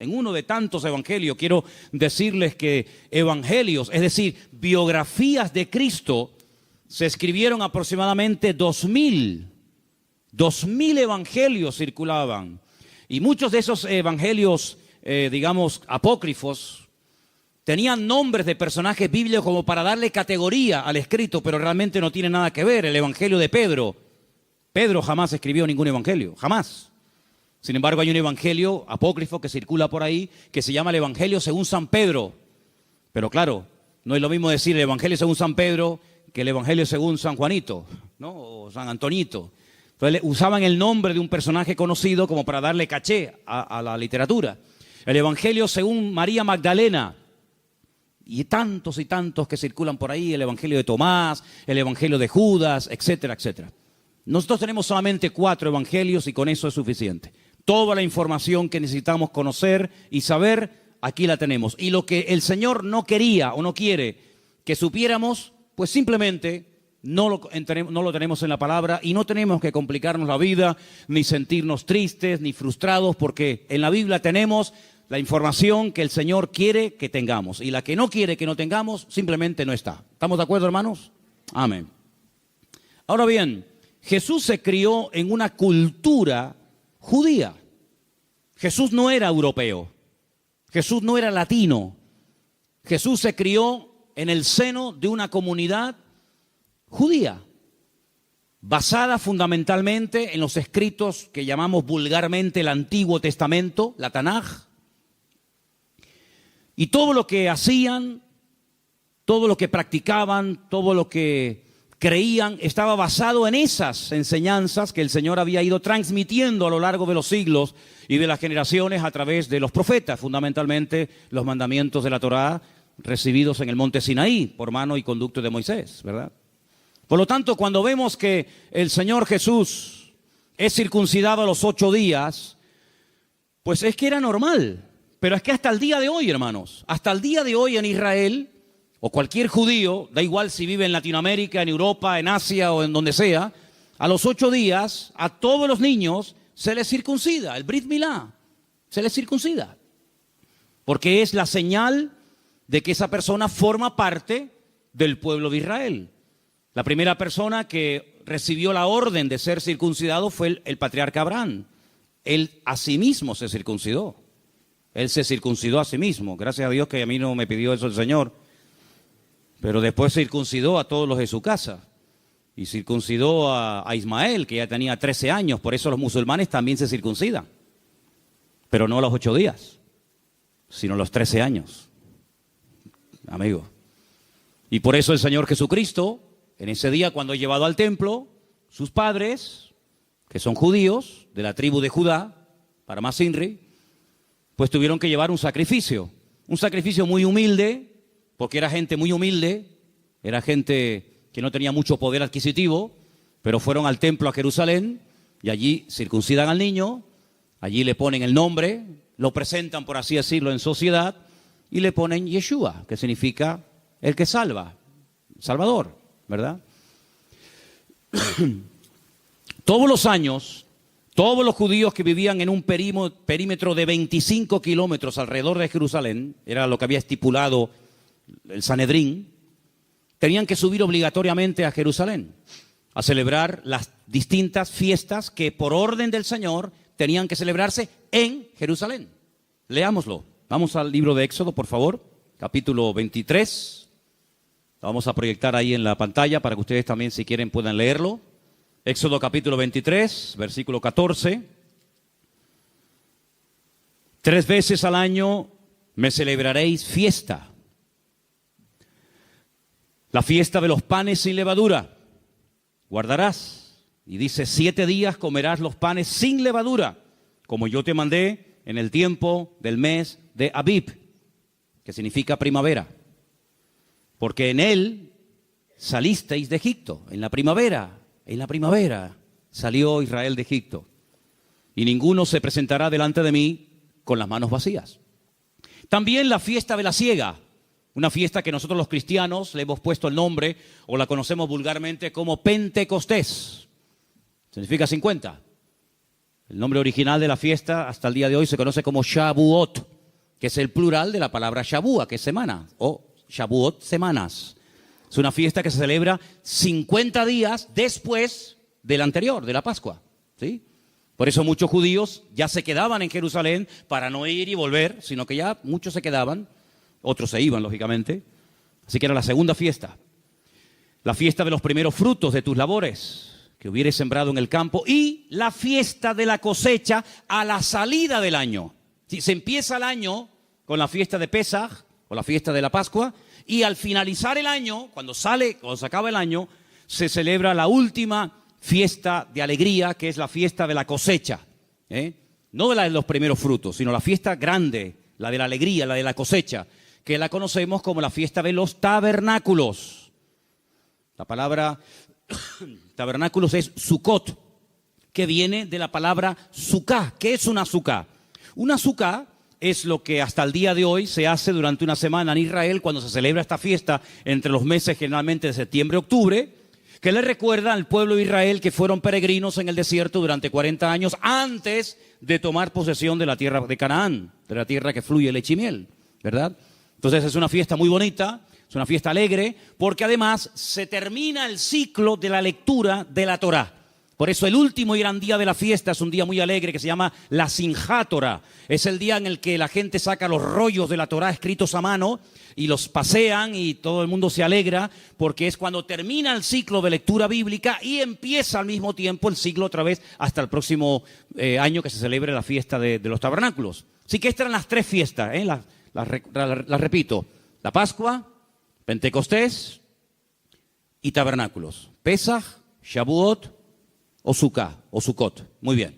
En uno de tantos evangelios, quiero decirles que evangelios, es decir, biografías de Cristo, se escribieron aproximadamente 2000 evangelios circulaban. Y muchos de esos evangelios, digamos, apócrifos, tenían nombres de personajes bíblicos como para darle categoría al escrito, pero realmente no tiene nada que ver. El evangelio de Pedro. Pedro jamás escribió ningún evangelio, jamás. Sin embargo, hay un evangelio apócrifo que circula por ahí que se llama el Evangelio según San Pedro. Pero claro, no es lo mismo decir el Evangelio según San Pedro que el Evangelio según San Juanito, ¿no? O San Antonito. Entonces usaban el nombre de un personaje conocido como para darle caché a la literatura. El Evangelio según María Magdalena. Y tantos que circulan por ahí, el Evangelio de Tomás, el Evangelio de Judas, etcétera, etcétera. Nosotros tenemos solamente 4 evangelios y con eso es suficiente. Toda la información que necesitamos conocer y saber, aquí la tenemos. Y lo que el Señor no quería o no quiere que supiéramos, pues simplemente no lo tenemos en la palabra y no tenemos que complicarnos la vida, ni sentirnos tristes, ni frustrados, porque en la Biblia tenemos la información que el Señor quiere que tengamos. Y la que no quiere que no tengamos, simplemente no está. ¿Estamos de acuerdo, hermanos? Amén. Ahora bien, Jesús se crió en una cultura judía. Jesús no era europeo. Jesús no era latino. Jesús se crió en el seno de una comunidad judía, basada fundamentalmente en los escritos que llamamos vulgarmente el Antiguo Testamento, la Tanaj. Y todo lo que hacían, todo lo que practicaban, todo lo que creían, estaba basado en esas enseñanzas que el Señor había ido transmitiendo a lo largo de los siglos y de las generaciones a través de los profetas, fundamentalmente los mandamientos de la Torá recibidos en el monte Sinaí por mano y conducto de Moisés, ¿verdad? Por lo tanto, cuando vemos que el Señor Jesús es circuncidado a los 8 días, pues es que era normal. Pero es que hasta el día de hoy, hermanos, hasta el día de hoy en Israel, o cualquier judío, da igual si vive en Latinoamérica, en Europa, en Asia o en donde sea, a los 8 días, a todos los niños se les circuncida, el Brit Milá, se les circuncida. Porque es la señal de que esa persona forma parte del pueblo de Israel. La primera persona que recibió la orden de ser circuncidado fue el patriarca Abraham. Él a sí mismo se circuncidó. Él se circuncidó a sí mismo. Gracias a Dios que a mí no me pidió eso el Señor. Pero después circuncidó a todos los de su casa. Y circuncidó a Ismael, que ya tenía 13 años. Por eso los musulmanes también se circuncidan. Pero no a los 8 días, sino a los 13 años. Amigo. Y por eso el Señor Jesucristo, en ese día cuando es llevado al templo, sus padres, que son judíos, de la tribu de Judá, para más Inri, pues tuvieron que llevar un sacrificio muy humilde, porque era gente muy humilde, era gente que no tenía mucho poder adquisitivo, pero fueron al templo a Jerusalén y allí circuncidan al niño, allí le ponen el nombre, lo presentan, por así decirlo, en sociedad y le ponen Yeshua, que significa el que salva, Salvador, ¿verdad? Todos los años, todos los judíos que vivían en un perímetro de 25 kilómetros alrededor de Jerusalén, era lo que había estipulado el Sanedrín, tenían que subir obligatoriamente a Jerusalén a celebrar las distintas fiestas que por orden del Señor tenían que celebrarse en Jerusalén. Leámoslo. Vamos al libro de Éxodo, por favor, capítulo 23. Lo vamos a proyectar ahí en la pantalla para que ustedes también, si quieren, puedan leerlo. Éxodo capítulo 23, versículo 14. 3 veces al año me celebraréis fiesta. La fiesta de los panes sin levadura guardarás. Y dice, 7 días comerás los panes sin levadura, como yo te mandé en el tiempo del mes de Abib, que significa primavera. Porque en él salisteis de Egipto, en la primavera salió Israel de Egipto. Y ninguno se presentará delante de mí con las manos vacías. También la fiesta de la siega. Una fiesta que nosotros los cristianos le hemos puesto el nombre o la conocemos vulgarmente como Pentecostés. Significa 50. El nombre original de la fiesta hasta el día de hoy se conoce como Shavuot, que es el plural de la palabra Shavua, que es semana, o Shavuot, semanas. Es una fiesta que se celebra 50 días después del anterior, de la Pascua, ¿sí? Por eso muchos judíos ya se quedaban en Jerusalén para no ir y volver, sino que ya muchos se quedaban, otros se iban, lógicamente. Así que era la segunda fiesta. La fiesta de los primeros frutos de tus labores que hubieres sembrado en el campo, y la fiesta de la cosecha a la salida del año. Si se empieza el año con la fiesta de Pesaj, o la fiesta de la Pascua, y al finalizar el año, cuando se acaba el año, se celebra la última fiesta de alegría, que es la fiesta de la cosecha. No la de los primeros frutos, sino la fiesta grande, la de la alegría, la de la cosecha, que la conocemos como la fiesta de los tabernáculos. La palabra tabernáculos es Sukkot, que viene de la palabra suká. ¿Qué es una suká? Una suká es lo que hasta el día de hoy se hace durante una semana en Israel cuando se celebra esta fiesta entre los meses generalmente de septiembre y octubre, que le recuerda al pueblo de Israel que fueron peregrinos en el desierto durante 40 años antes de tomar posesión de la tierra de Canaán, de la tierra que fluye leche y miel, ¿verdad? Entonces es una fiesta muy bonita. Es una fiesta alegre porque además se termina el ciclo de la lectura de la Torá. Por eso el último y gran día de la fiesta es un día muy alegre que se llama la Simjat Torá. Es el día en el que la gente saca los rollos de la Torá escritos a mano y los pasean y todo el mundo se alegra porque es cuando termina el ciclo de lectura bíblica y empieza al mismo tiempo el ciclo otra vez hasta el próximo año que se celebre la fiesta de los tabernáculos. Así que estas eran las tres fiestas, las repito, la Pascua, Pentecostés y tabernáculos. Pesaj, Shavuot o Sukkah o Sukkot. Muy bien.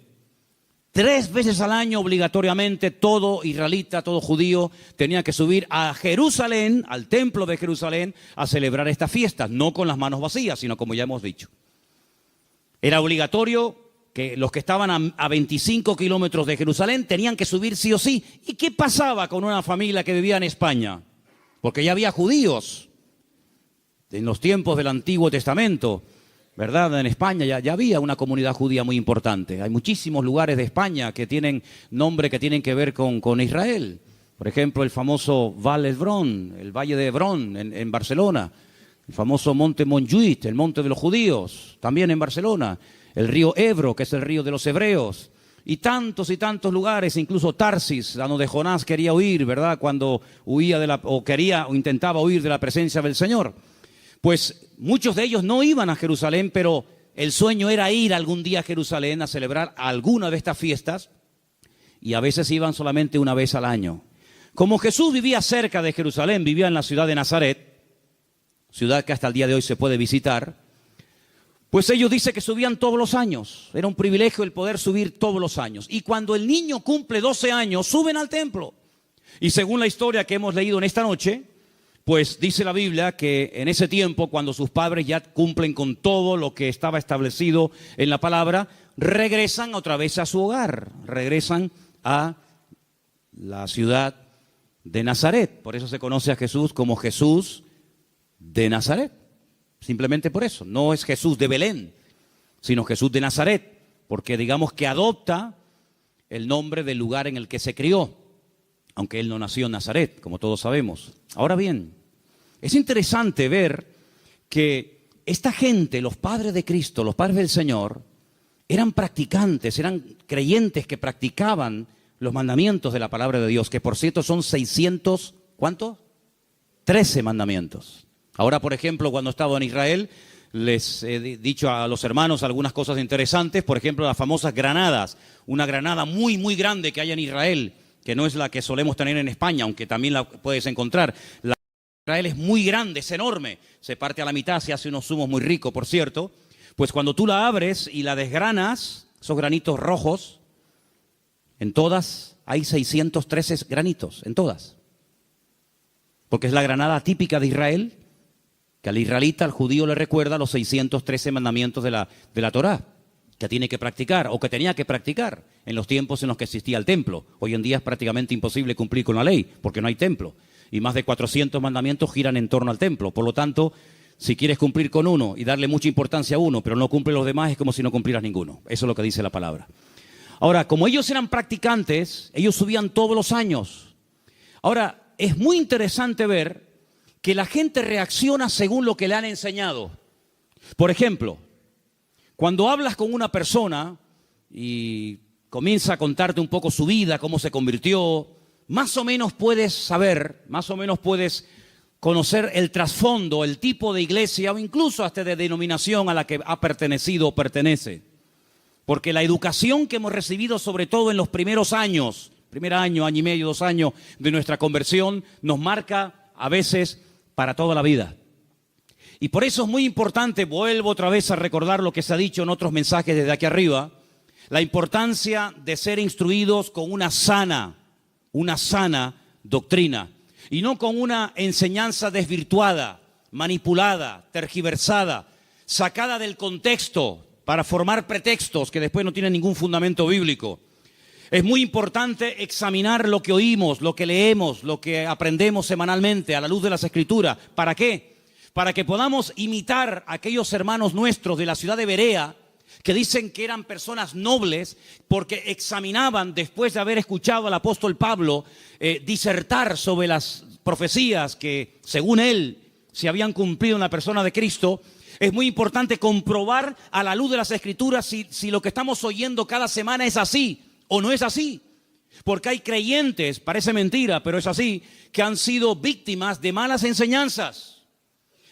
3 veces al año obligatoriamente todo israelita, todo judío tenía que subir a Jerusalén, al templo de Jerusalén, a celebrar estas fiestas, no con las manos vacías, sino como ya hemos dicho. Era obligatorio que los que estaban a 25 kilómetros de Jerusalén tenían que subir sí o sí. ¿Y qué pasaba con una familia que vivía en España? Porque ya había judíos en los tiempos del Antiguo Testamento, ¿verdad? En España ya había una comunidad judía muy importante. Hay muchísimos lugares de España que tienen nombre que tienen que ver con Israel. Por ejemplo, el famoso Val Hebrón, el Valle de Hebrón en Barcelona. El famoso Monte Montjuïc, el Monte de los Judíos, también en Barcelona. El río Ebro, que es el río de los hebreos. Y tantos lugares, incluso Tarsis, a donde Jonás quería huir, ¿verdad? Cuando huía o intentaba huir de la presencia del Señor. Pues muchos de ellos no iban a Jerusalén, pero el sueño era ir algún día a Jerusalén a celebrar alguna de estas fiestas, y a veces iban solamente una vez al año. Como Jesús vivía cerca de Jerusalén, vivía en la ciudad de Nazaret, ciudad que hasta el día de hoy se puede visitar, pues ellos dicen que subían todos los años. Era un privilegio el poder subir todos los años. Y cuando el niño cumple 12 años, suben al templo. Y según la historia que hemos leído en esta noche, pues dice la Biblia que en ese tiempo, cuando sus padres ya cumplen con todo lo que estaba establecido en la palabra, regresan otra vez a su hogar, regresan a la ciudad de Nazaret. Por eso se conoce a Jesús como Jesús de Nazaret. Simplemente por eso. No es Jesús de Belén, sino Jesús de Nazaret, porque digamos que adopta el nombre del lugar en el que se crió, aunque él no nació en Nazaret, como todos sabemos. Ahora bien, es interesante ver que esta gente, los padres de Cristo, los padres del Señor, eran practicantes, eran creyentes que practicaban los mandamientos de la palabra de Dios, que por cierto son 600, ¿cuánto? 13 mandamientos. Ahora, por ejemplo, cuando he estado en Israel, les he dicho a los hermanos algunas cosas interesantes. Por ejemplo, las famosas granadas. Una granada muy, muy grande que hay en Israel, que no es la que solemos tener en España, aunque también la puedes encontrar. La de Israel es muy grande, es enorme. Se parte a la mitad, se hace unos zumos muy ricos, por cierto. Pues cuando tú la abres y la desgranas, esos granitos rojos, en todas hay 613 granitos, en todas. Porque es la granada típica de Israel, que al israelita, al judío le recuerda los 613 mandamientos de la Torá, que tiene que practicar o que tenía que practicar en los tiempos en los que existía el templo. Hoy en día es prácticamente imposible cumplir con la ley porque no hay templo. Y más de 400 mandamientos giran en torno al templo. Por lo tanto, si quieres cumplir con uno y darle mucha importancia a uno, pero no cumple los demás, es como si no cumplieras ninguno. Eso es lo que dice la palabra. Ahora, como ellos eran practicantes, ellos subían todos los años. Ahora, es muy interesante ver que la gente reacciona según lo que le han enseñado. Por ejemplo, cuando hablas con una persona y comienza a contarte un poco su vida, cómo se convirtió, más o menos puedes saber, más o menos puedes conocer el trasfondo, el tipo de iglesia o incluso hasta de denominación a la que ha pertenecido o pertenece. Porque la educación que hemos recibido, sobre todo en los primeros años, primer año, año y medio, 2 años de nuestra conversión, nos marca a veces para toda la vida. Y por eso es muy importante, vuelvo otra vez a recordar lo que se ha dicho en otros mensajes desde aquí arriba, la importancia de ser instruidos con una sana doctrina y no con una enseñanza desvirtuada, manipulada, tergiversada, sacada del contexto para formar pretextos que después no tienen ningún fundamento bíblico. Es muy importante examinar lo que oímos, lo que leemos, lo que aprendemos semanalmente a la luz de las Escrituras. ¿Para qué? Para que podamos imitar a aquellos hermanos nuestros de la ciudad de Berea que dicen que eran personas nobles porque examinaban, después de haber escuchado al apóstol Pablo disertar sobre las profecías que, según él, se habían cumplido en la persona de Cristo. Es muy importante comprobar a la luz de las Escrituras si lo que estamos oyendo cada semana es así o no es así. Porque hay creyentes, parece mentira, pero es así, que han sido víctimas de malas enseñanzas,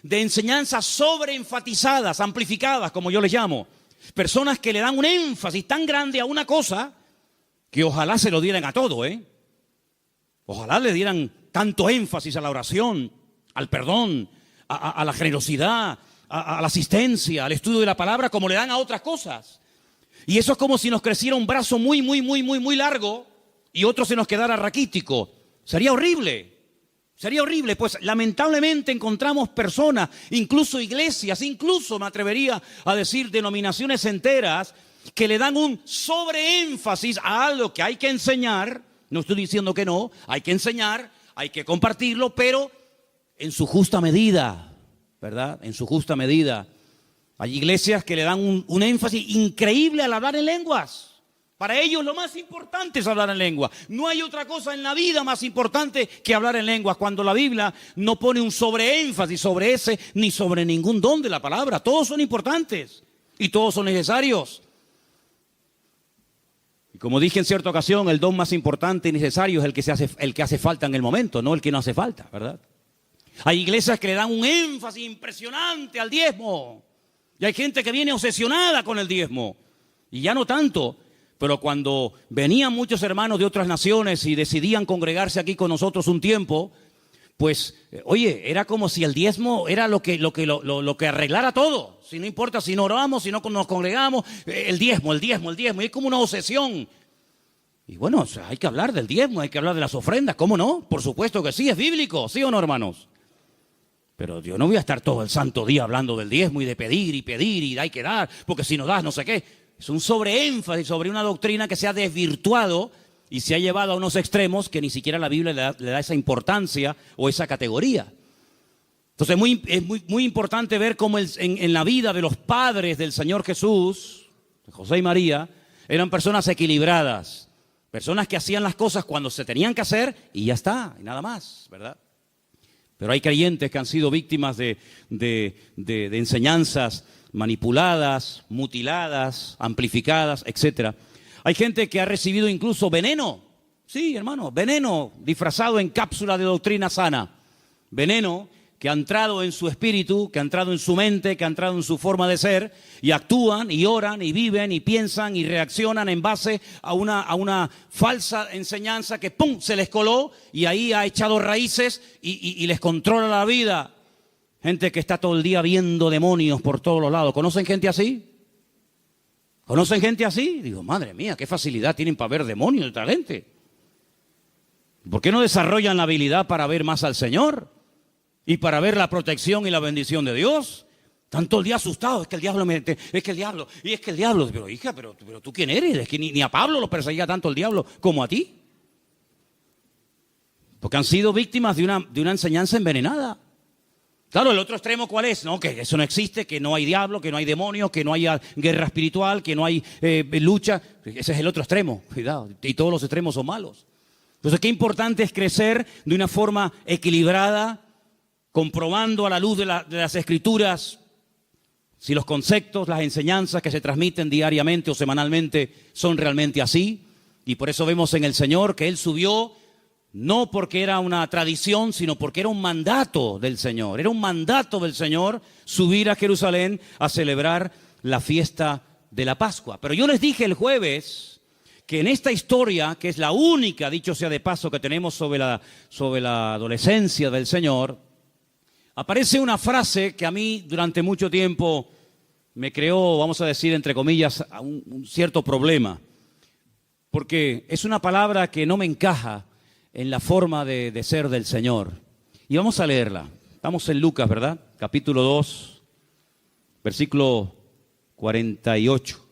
de enseñanzas sobreenfatizadas, amplificadas, como yo les llamo. Personas que le dan un énfasis tan grande a una cosa que ojalá se lo dieran a todo, Ojalá le dieran tanto énfasis a la oración, al perdón, a la generosidad, a la asistencia, al estudio de la palabra, como le dan a otras cosas. Y eso es como si nos creciera un brazo muy largo y otro se nos quedara raquítico. Sería horrible. Sería horrible, pues lamentablemente encontramos personas, incluso iglesias, incluso me atrevería a decir denominaciones enteras, que le dan un sobreénfasis a algo que hay que enseñar. No estoy diciendo que no, hay que enseñar, hay que compartirlo, pero en su justa medida, ¿verdad? En su justa medida. Hay iglesias que le dan un énfasis increíble al hablar en lenguas. Para ellos lo más importante es hablar en lengua. No hay otra cosa en la vida más importante que hablar en lenguas, cuando la Biblia no pone un sobreénfasis sobre ese ni sobre ningún don de la palabra. Todos son importantes y todos son necesarios. Y como dije en cierta ocasión, el don más importante y necesario es el que hace falta en el momento, no el que no hace falta, ¿verdad? Hay iglesias que le dan un énfasis impresionante al diezmo. Y hay gente que viene obsesionada con el diezmo. Y ya no tanto. Pero cuando venían muchos hermanos de otras naciones y decidían congregarse aquí con nosotros un tiempo, pues, oye, era como si el diezmo era lo que arreglara todo. Si no importa si no oramos, si no nos congregamos, el diezmo. Y es como una obsesión. Y bueno, o sea, hay que hablar del diezmo, hay que hablar de las ofrendas. ¿Cómo no? Por supuesto que sí, es bíblico, ¿sí o no, hermanos? Pero yo no voy a estar todo el santo día hablando del diezmo y de pedir y hay que dar, porque si no das no sé qué. Es un sobreénfasis sobre una doctrina que se ha desvirtuado y se ha llevado a unos extremos que ni siquiera la Biblia le da esa importancia o esa categoría. Entonces es muy importante ver cómo en la vida de los padres del Señor Jesús, José y María, eran personas equilibradas, personas que hacían las cosas cuando se tenían que hacer y ya está, y nada más, ¿verdad? Pero hay creyentes que han sido víctimas de enseñanzas manipuladas, mutiladas, amplificadas, etc. Hay gente que ha recibido incluso veneno. Sí, hermano, veneno disfrazado en cápsula de doctrina sana. Veneno que ha entrado en su espíritu, que ha entrado en su mente, que ha entrado en su forma de ser, y actúan, y oran, y viven, y piensan, y reaccionan en base a una falsa enseñanza que ¡pum!, se les coló, y ahí ha echado raíces y les controla la vida. Gente que está todo el día viendo demonios por todos los lados. ¿Conocen gente así? ¿Conocen gente así? Digo, madre mía, qué facilidad tienen para ver demonios de otra gente. ¿Por qué no desarrollan la habilidad para ver más al Señor? Y para ver la protección y la bendición de Dios. Están todo el día asustados. Es que el diablo Pero hija, pero ¿tú quién eres? Es que ni a Pablo lo perseguía tanto el diablo como a ti. Porque han sido víctimas de una enseñanza envenenada. Claro, el otro extremo, ¿cuál es? No, que eso no existe, que no hay diablo, que no hay demonios, que no hay guerra espiritual, que no hay lucha. Ese es el otro extremo, cuidado. Y todos los extremos son malos. Entonces, qué importante es crecer de una forma equilibrada, comprobando a la luz de las Escrituras si los conceptos, las enseñanzas que se transmiten diariamente o semanalmente son realmente así. Y por eso vemos en el Señor que Él subió, no porque era una tradición, sino porque era un mandato del Señor. Era un mandato del Señor subir a Jerusalén a celebrar la fiesta de la Pascua. Pero yo les dije el jueves que en esta historia, que es la única, dicho sea de paso, que tenemos sobre la adolescencia del Señor, aparece una frase que a mí durante mucho tiempo me creó, vamos a decir, entre comillas, un cierto problema. Porque es una palabra que no me encaja en la forma de ser del Señor. Y vamos a leerla. Estamos en Lucas, ¿verdad? Capítulo 2, versículo 48.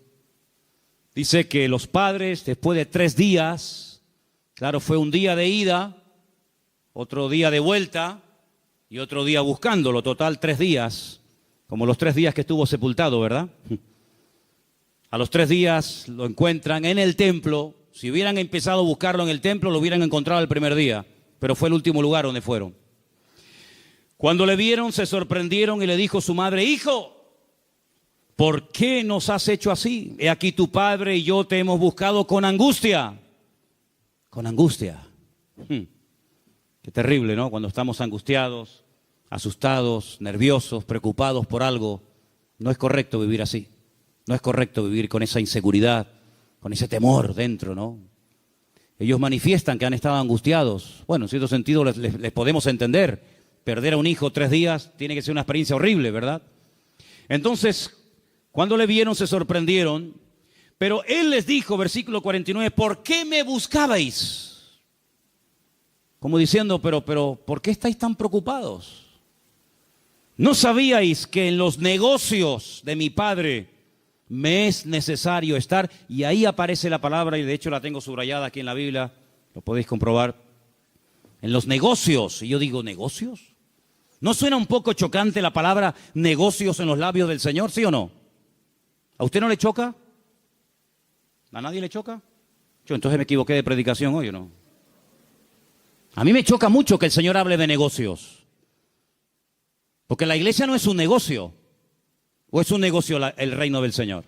Dice que los padres, después de 3 días, claro, fue un día de ida, otro día de vuelta y otro día buscándolo, total 3 días, como los 3 días que estuvo sepultado, ¿verdad? A los 3 días lo encuentran en el templo. Si hubieran empezado a buscarlo en el templo, lo hubieran encontrado el primer día, pero fue el último lugar donde fueron. Cuando le vieron, se sorprendieron y le dijo su madre: hijo, ¿por qué nos has hecho así? He aquí tu padre y yo te hemos buscado con angustia. Con angustia. Qué terrible, ¿no? Cuando estamos angustiados, asustados, nerviosos, preocupados por algo. No es correcto vivir así. No es correcto vivir con esa inseguridad, con ese temor dentro, ¿no? Ellos manifiestan que han estado angustiados. Bueno, en cierto sentido les podemos entender. Perder a un hijo 3 días tiene que ser una experiencia horrible, ¿verdad? Entonces, cuando le vieron se sorprendieron, pero él les dijo, versículo 49, ¿por qué me buscabais? Como diciendo, pero, ¿por qué estáis tan preocupados? ¿No sabíais que en los negocios de mi padre me es necesario estar? Y ahí aparece la palabra, y de hecho la tengo subrayada aquí en la Biblia, lo podéis comprobar. En los negocios, y yo digo, ¿negocios? ¿No suena un poco chocante la palabra negocios en los labios del Señor, sí o no? ¿A usted no le choca? ¿A nadie le choca? Yo entonces me equivoqué de predicación hoy, ¿o no? A mí me choca mucho que el Señor hable de negocios. Porque la iglesia no es un negocio. ¿O es un negocio el reino del Señor?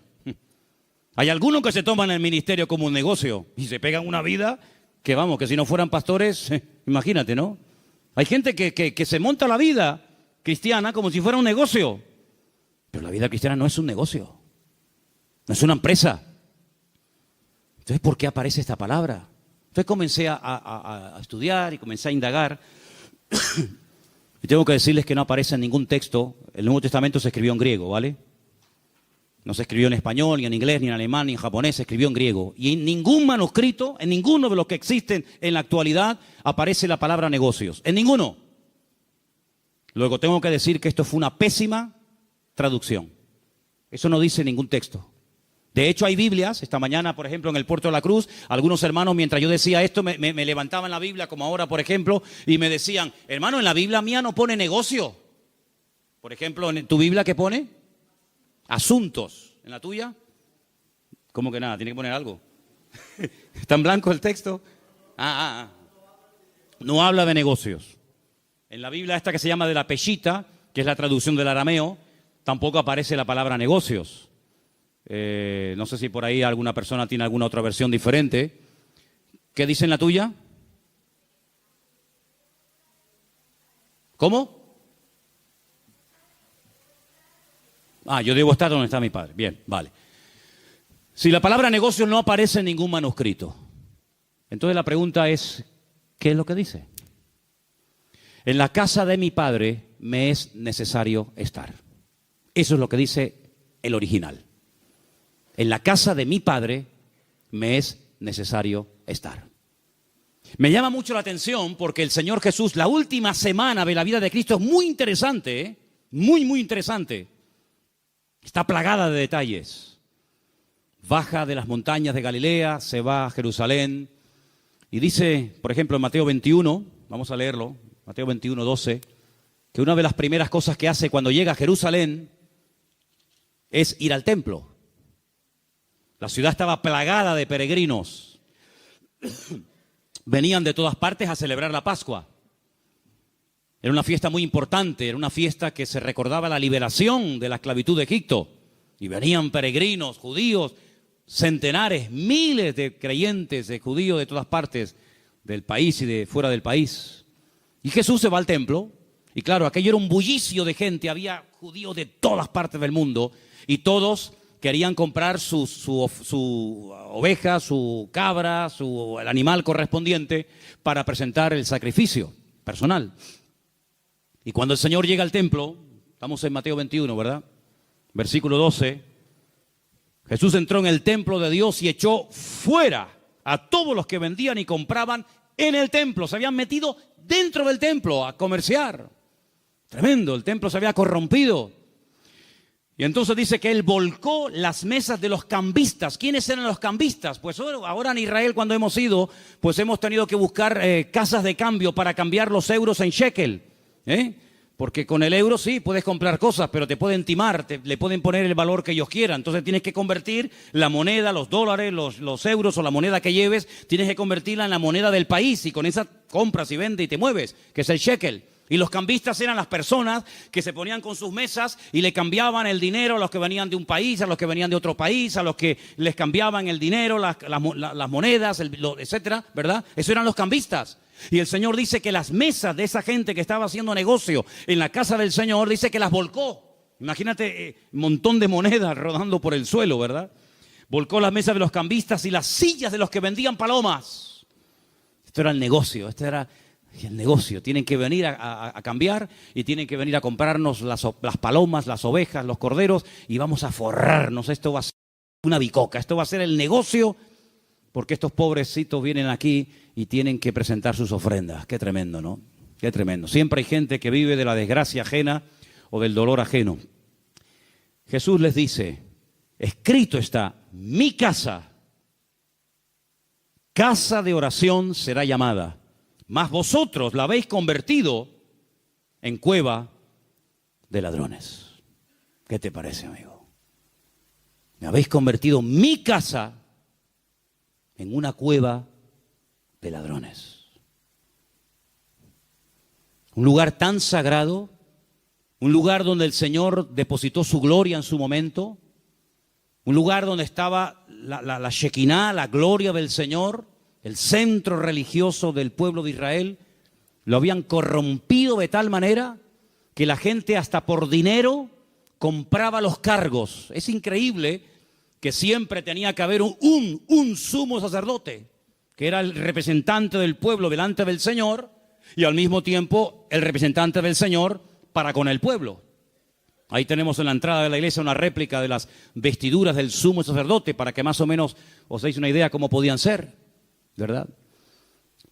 Hay algunos que se toman el ministerio como un negocio y se pegan una vida que, vamos, que si no fueran pastores, imagínate, ¿no? Hay gente que se monta la vida cristiana como si fuera un negocio. Pero la vida cristiana no es un negocio. No es una empresa. Entonces, ¿por qué aparece esta palabra? Entonces comencé a estudiar y comencé a indagar. Y tengo que decirles que no aparece en ningún texto. El Nuevo Testamento se escribió en griego, ¿vale? No se escribió en español, ni en inglés, ni en alemán, ni en japonés, se escribió en griego. Y en ningún manuscrito, en ninguno de los que existen en la actualidad, aparece la palabra negocios. En ninguno. Luego tengo que decir que esto fue una pésima traducción. Eso no dice ningún texto. De hecho, hay Biblias. Esta mañana, por ejemplo, en el Puerto de la Cruz, algunos hermanos, mientras yo decía esto, me levantaban la Biblia, como ahora, por ejemplo, y me decían, hermano, en la Biblia mía no pone negocio. Por ejemplo, ¿en tu Biblia qué pone? Asuntos. ¿En la tuya? ¿Cómo que nada? Tiene que poner algo. ¿Está en blanco el texto? No habla de negocios. En la Biblia esta que se llama de la Peshita, que es la traducción del arameo, tampoco aparece la palabra negocios. No sé si por ahí alguna persona tiene alguna otra versión diferente. ¿Qué dice en la tuya? ¿Cómo? Yo debo estar donde está mi padre. Bien, vale. Si la palabra negocios no aparece en ningún manuscrito, entonces la pregunta es, ¿qué es lo que dice? En la casa de mi padre me es necesario estar. Eso es lo que dice el original. En la casa de mi padre me es necesario estar. Me llama mucho la atención porque el Señor Jesús, la última semana de la vida de Cristo es muy interesante, ¿eh? Muy, muy interesante. Está plagada de detalles. Baja de las montañas de Galilea, se va a Jerusalén y dice, por ejemplo, en Mateo 21, vamos a leerlo, Mateo 21, 12, que una de las primeras cosas que hace cuando llega a Jerusalén es ir al templo. La ciudad estaba plagada de peregrinos. Venían de todas partes a celebrar la Pascua. Era una fiesta muy importante, era una fiesta que se recordaba la liberación de la esclavitud de Egipto. Y venían peregrinos, judíos, centenares, miles de creyentes, de judíos de todas partes del país y de fuera del país. Y Jesús se va al templo. Y claro, aquello era un bullicio de gente, había judíos de todas partes del mundo y todos querían comprar su oveja, su cabra, el animal correspondiente para presentar el sacrificio personal. Y cuando el Señor llega al templo, estamos en Mateo 21, ¿verdad? Versículo 12, Jesús entró en el templo de Dios y echó fuera a todos los que vendían y compraban en el templo. Se habían metido dentro del templo a comerciar. Tremendo, el templo se había corrompido. Y entonces dice que él volcó las mesas de los cambistas. ¿Quiénes eran los cambistas? Pues ahora en Israel cuando hemos ido, pues hemos tenido que buscar casas de cambio para cambiar los euros en shekel. Porque con el euro sí puedes comprar cosas, pero te pueden timar, le pueden poner el valor que ellos quieran. Entonces tienes que convertir la moneda, los dólares, los euros o la moneda que lleves, tienes que convertirla en la moneda del país y con esa compras y vendes y te mueves, que es el shekel. Y los cambistas eran las personas que se ponían con sus mesas y le cambiaban el dinero a los que venían de un país, a los que venían de otro país, a los que les cambiaban el dinero, las monedas, etcétera, ¿verdad? Eso eran los cambistas. Y el Señor dice que las mesas de esa gente que estaba haciendo negocio en la casa del Señor, dice que las volcó. Imagínate un montón de monedas rodando por el suelo, ¿verdad? Volcó las mesas de los cambistas y las sillas de los que vendían palomas. Esto era el negocio, el negocio. Tienen que venir a cambiar y tienen que venir a comprarnos las palomas, las ovejas, los corderos y vamos a forrarnos. Esto va a ser una bicoca, esto va a ser el negocio porque estos pobrecitos vienen aquí y tienen que presentar sus ofrendas. Qué tremendo, ¿no? Qué tremendo. Siempre hay gente que vive de la desgracia ajena o del dolor ajeno. Jesús les dice, escrito está, mi casa, casa de oración será llamada. Mas vosotros la habéis convertido en cueva de ladrones. ¿Qué te parece, amigo? Me habéis convertido mi casa en una cueva de ladrones. Un lugar tan sagrado, un lugar donde el Señor depositó su gloria en su momento, un lugar donde estaba la Shekinah, la gloria del Señor, el centro religioso del pueblo de Israel, lo habían corrompido de tal manera que la gente hasta por dinero compraba los cargos. Es increíble que siempre tenía que haber un sumo sacerdote, que era el representante del pueblo delante del Señor y al mismo tiempo el representante del Señor para con el pueblo. Ahí tenemos en la entrada de la iglesia una réplica de las vestiduras del sumo sacerdote para que más o menos os deis una idea cómo podían ser, ¿verdad?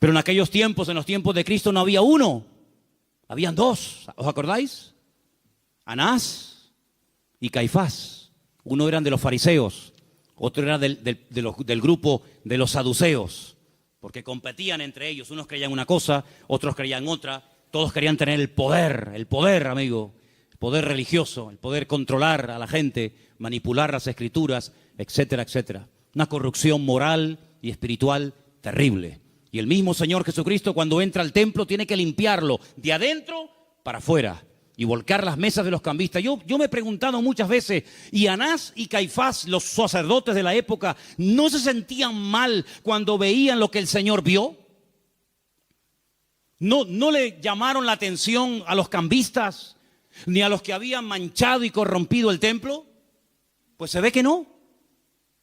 Pero en aquellos tiempos, en los tiempos de Cristo, no había uno, habían dos. ¿Os acordáis? Anás y Caifás. Uno eran de los fariseos, otro era del grupo de los saduceos, porque competían entre ellos. Unos creían una cosa, otros creían otra. Todos querían tener el poder, amigo, el poder religioso, el poder controlar a la gente, manipular las escrituras, etcétera, etcétera. Una corrupción moral y espiritual terrible. Y el mismo Señor Jesucristo, cuando entra al templo, tiene que limpiarlo de adentro para afuera y volcar las mesas de los cambistas. Yo me he preguntado muchas veces, ¿y Anás y Caifás, los sacerdotes de la época, no se sentían mal cuando veían lo que el Señor vio? ¿No le llamaron la atención a los cambistas, ni a los que habían manchado y corrompido el templo? Pues se ve que no.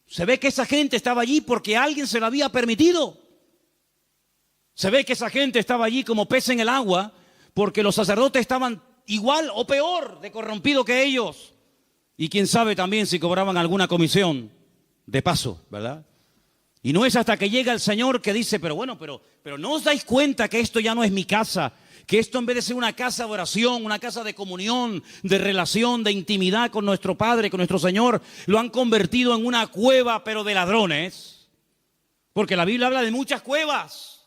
Se ve que esa gente estaba allí porque alguien se lo había permitido. Se ve que esa gente estaba allí como pez en el agua porque los sacerdotes estaban igual o peor de corrompido que ellos. Y quién sabe también si cobraban alguna comisión de paso, ¿verdad? Y no es hasta que llega el Señor que dice, pero ¿no os dais cuenta que esto ya no es mi casa? Que esto en vez de ser una casa de oración, una casa de comunión, de relación, de intimidad con nuestro Padre, con nuestro Señor, lo han convertido en una cueva, pero de ladrones. Porque la Biblia habla de muchas cuevas.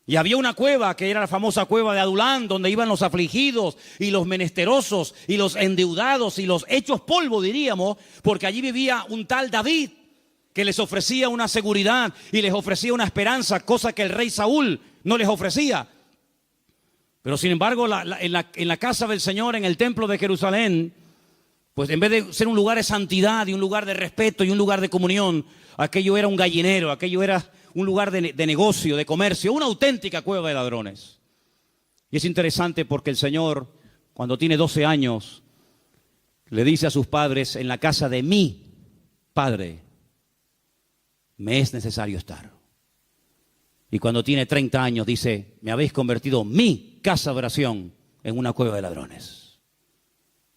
Y había una cueva que era la famosa cueva de Adulán, donde iban los afligidos y los menesterosos y los endeudados y los hechos polvo, diríamos, porque allí vivía un tal David que les ofrecía una seguridad y les ofrecía una esperanza, cosa que el rey Saúl no les ofrecía. Pero sin embargo, en la casa del Señor, en el templo de Jerusalén, pues en vez de ser un lugar de santidad y un lugar de respeto y un lugar de comunión, aquello era un gallinero, aquello era un lugar de negocio, de comercio, una auténtica cueva de ladrones. Y es interesante porque el Señor, cuando tiene 12 años, le dice a sus padres: en la casa de mi Padre me es necesario estar. Y cuando tiene 30 años dice: me habéis convertido mi casa de oración en una cueva de ladrones.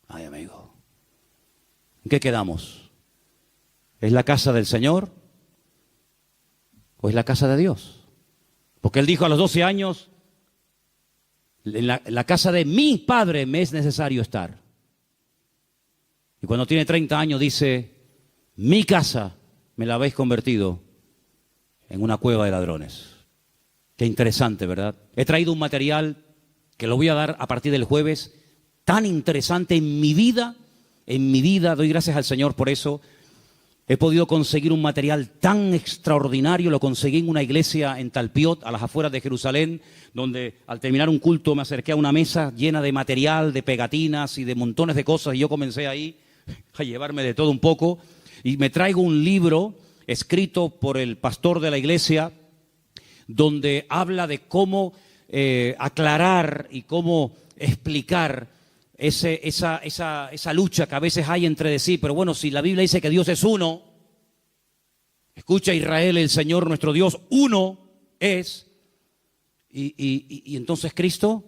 Ay, amigo, ¿en qué quedamos? ¿Es la casa del Señor o es la casa de Dios? Porque Él dijo a los 12 años: en la casa de mi Padre me es necesario estar. Y cuando tiene 30 años dice: mi casa me la habéis convertido en una cueva de ladrones. Qué interesante, ¿verdad? He traído un material que lo voy a dar a partir del jueves, tan interesante en mi vida, doy gracias al Señor por eso. He podido conseguir un material tan extraordinario, lo conseguí en una iglesia en Talpiot, a las afueras de Jerusalén, donde al terminar un culto me acerqué a una mesa llena de material, de pegatinas y de montones de cosas, y yo comencé ahí a llevarme de todo un poco, y me traigo un libro escrito por el pastor de la iglesia, donde habla de cómo aclarar y cómo explicar esa lucha que a veces hay entre de sí. Pero bueno, si la Biblia dice que Dios es uno, escucha Israel, el Señor nuestro Dios, uno es. Y entonces Cristo,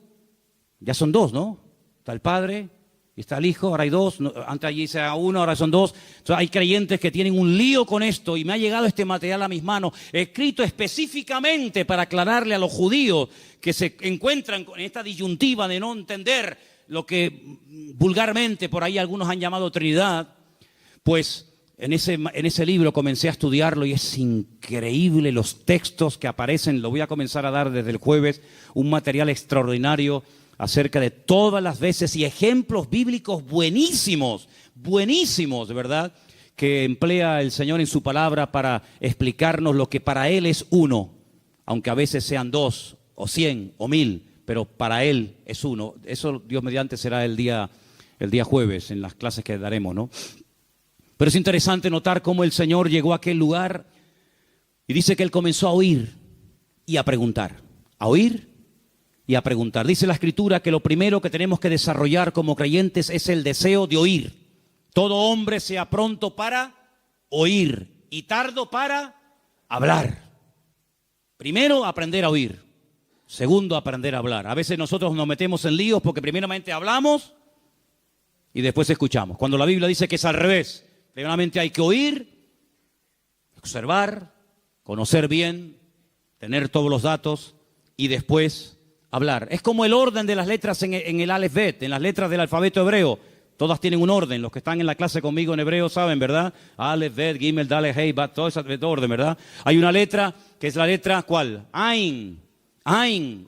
ya son dos, ¿no? Está el Padre y está el Hijo, ahora hay dos, antes allí sea uno, ahora son dos. Entonces hay creyentes que tienen un lío con esto y me ha llegado este material a mis manos, escrito específicamente para aclararle a los judíos que se encuentran en esta disyuntiva de no entender lo que vulgarmente por ahí algunos han llamado Trinidad. Pues en ese libro comencé a estudiarlo y es increíble los textos que aparecen. Lo voy a comenzar a dar desde el jueves, un material extraordinario acerca de todas las veces y ejemplos bíblicos buenísimos, de verdad, que emplea el Señor en su palabra para explicarnos lo que para Él es uno, aunque a veces sean 2 o 100 o 1000, pero para Él es uno. Eso, Dios mediante, será el día jueves en las clases que daremos, ¿no? Pero es interesante notar cómo el Señor llegó a aquel lugar y dice que Él comenzó a oír y a preguntar, a oír y a preguntar. Dice la Escritura que lo primero que tenemos que desarrollar como creyentes es el deseo de oír. Todo hombre sea pronto para oír y tardo para hablar. Primero, aprender a oír. Segundo, aprender a hablar. A veces nosotros nos metemos en líos porque primeramente hablamos y después escuchamos. Cuando la Biblia dice que es al revés. Primeramente hay que oír, observar, conocer bien, tener todos los datos y después hablar. Es como el orden de las letras en el Aleph Bet, en las letras del alfabeto hebreo. Todas tienen un orden. Los que están en la clase conmigo en hebreo saben, ¿verdad? Aleph, Bet, Gimel, Daleth, Hei, Bat, todo ese orden, ¿verdad? Hay una letra que es la letra, ¿cuál? Ain,